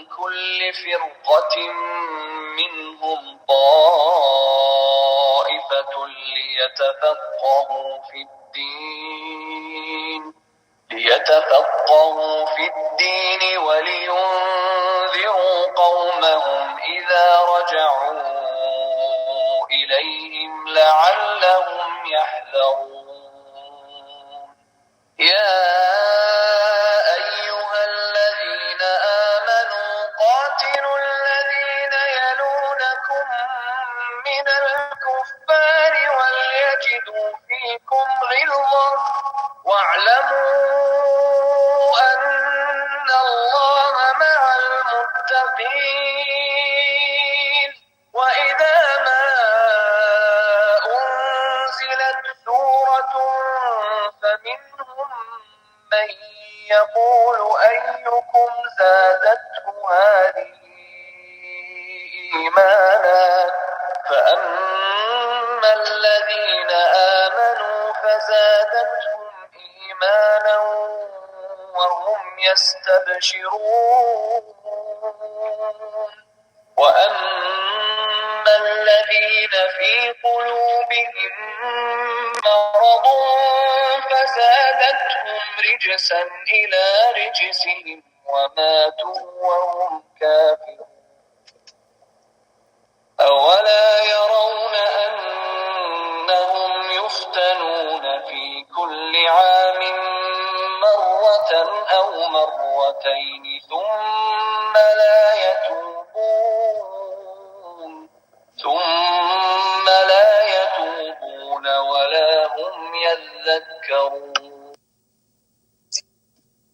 كل فرقة منهم طائفة ليتفقهوا في الدين ليتفقهوا في الدين ولينذروا قومهم إذا رجعوا إليهم لعلهم يحذرون يا أيها الذين آمنوا قاتلوا الذين يلونكم من الكفار وليجدوا فيكم غلظة واعلموا أن الله مع المتقين وإذا ما أنزلت سورة فمنهم من يقول أيكم زادته هذه إيمانا فأما الذين آمنوا فزادتهم إيمانا وهم يستبشرون وأما الذين في قلوبهم مرض فزادتهم رجسا إلى رجسهم وماتوا وهم كافرون أولا يرون أنهم يفتنون في كل عام مرة أو مرتين ثم لا يتوبون ولا هم يذكرون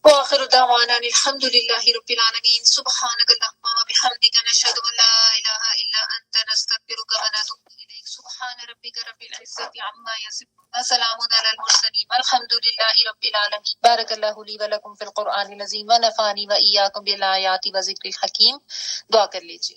وآخر دعوانا الحمد لله رب العالمين سبحانك اللهم وبحمدك نشهد أن لا إله إلا أنت نستغفرك ونتوب إليك سبحان ربك رب العزة عما يصفون وسلام على المرسلين والحمد لله رب العالمين بارك الله لي ولكم في القرآن العظيم ونفعني وإياكم بالآيات وذكر الحكيم دعا کر لیجیے.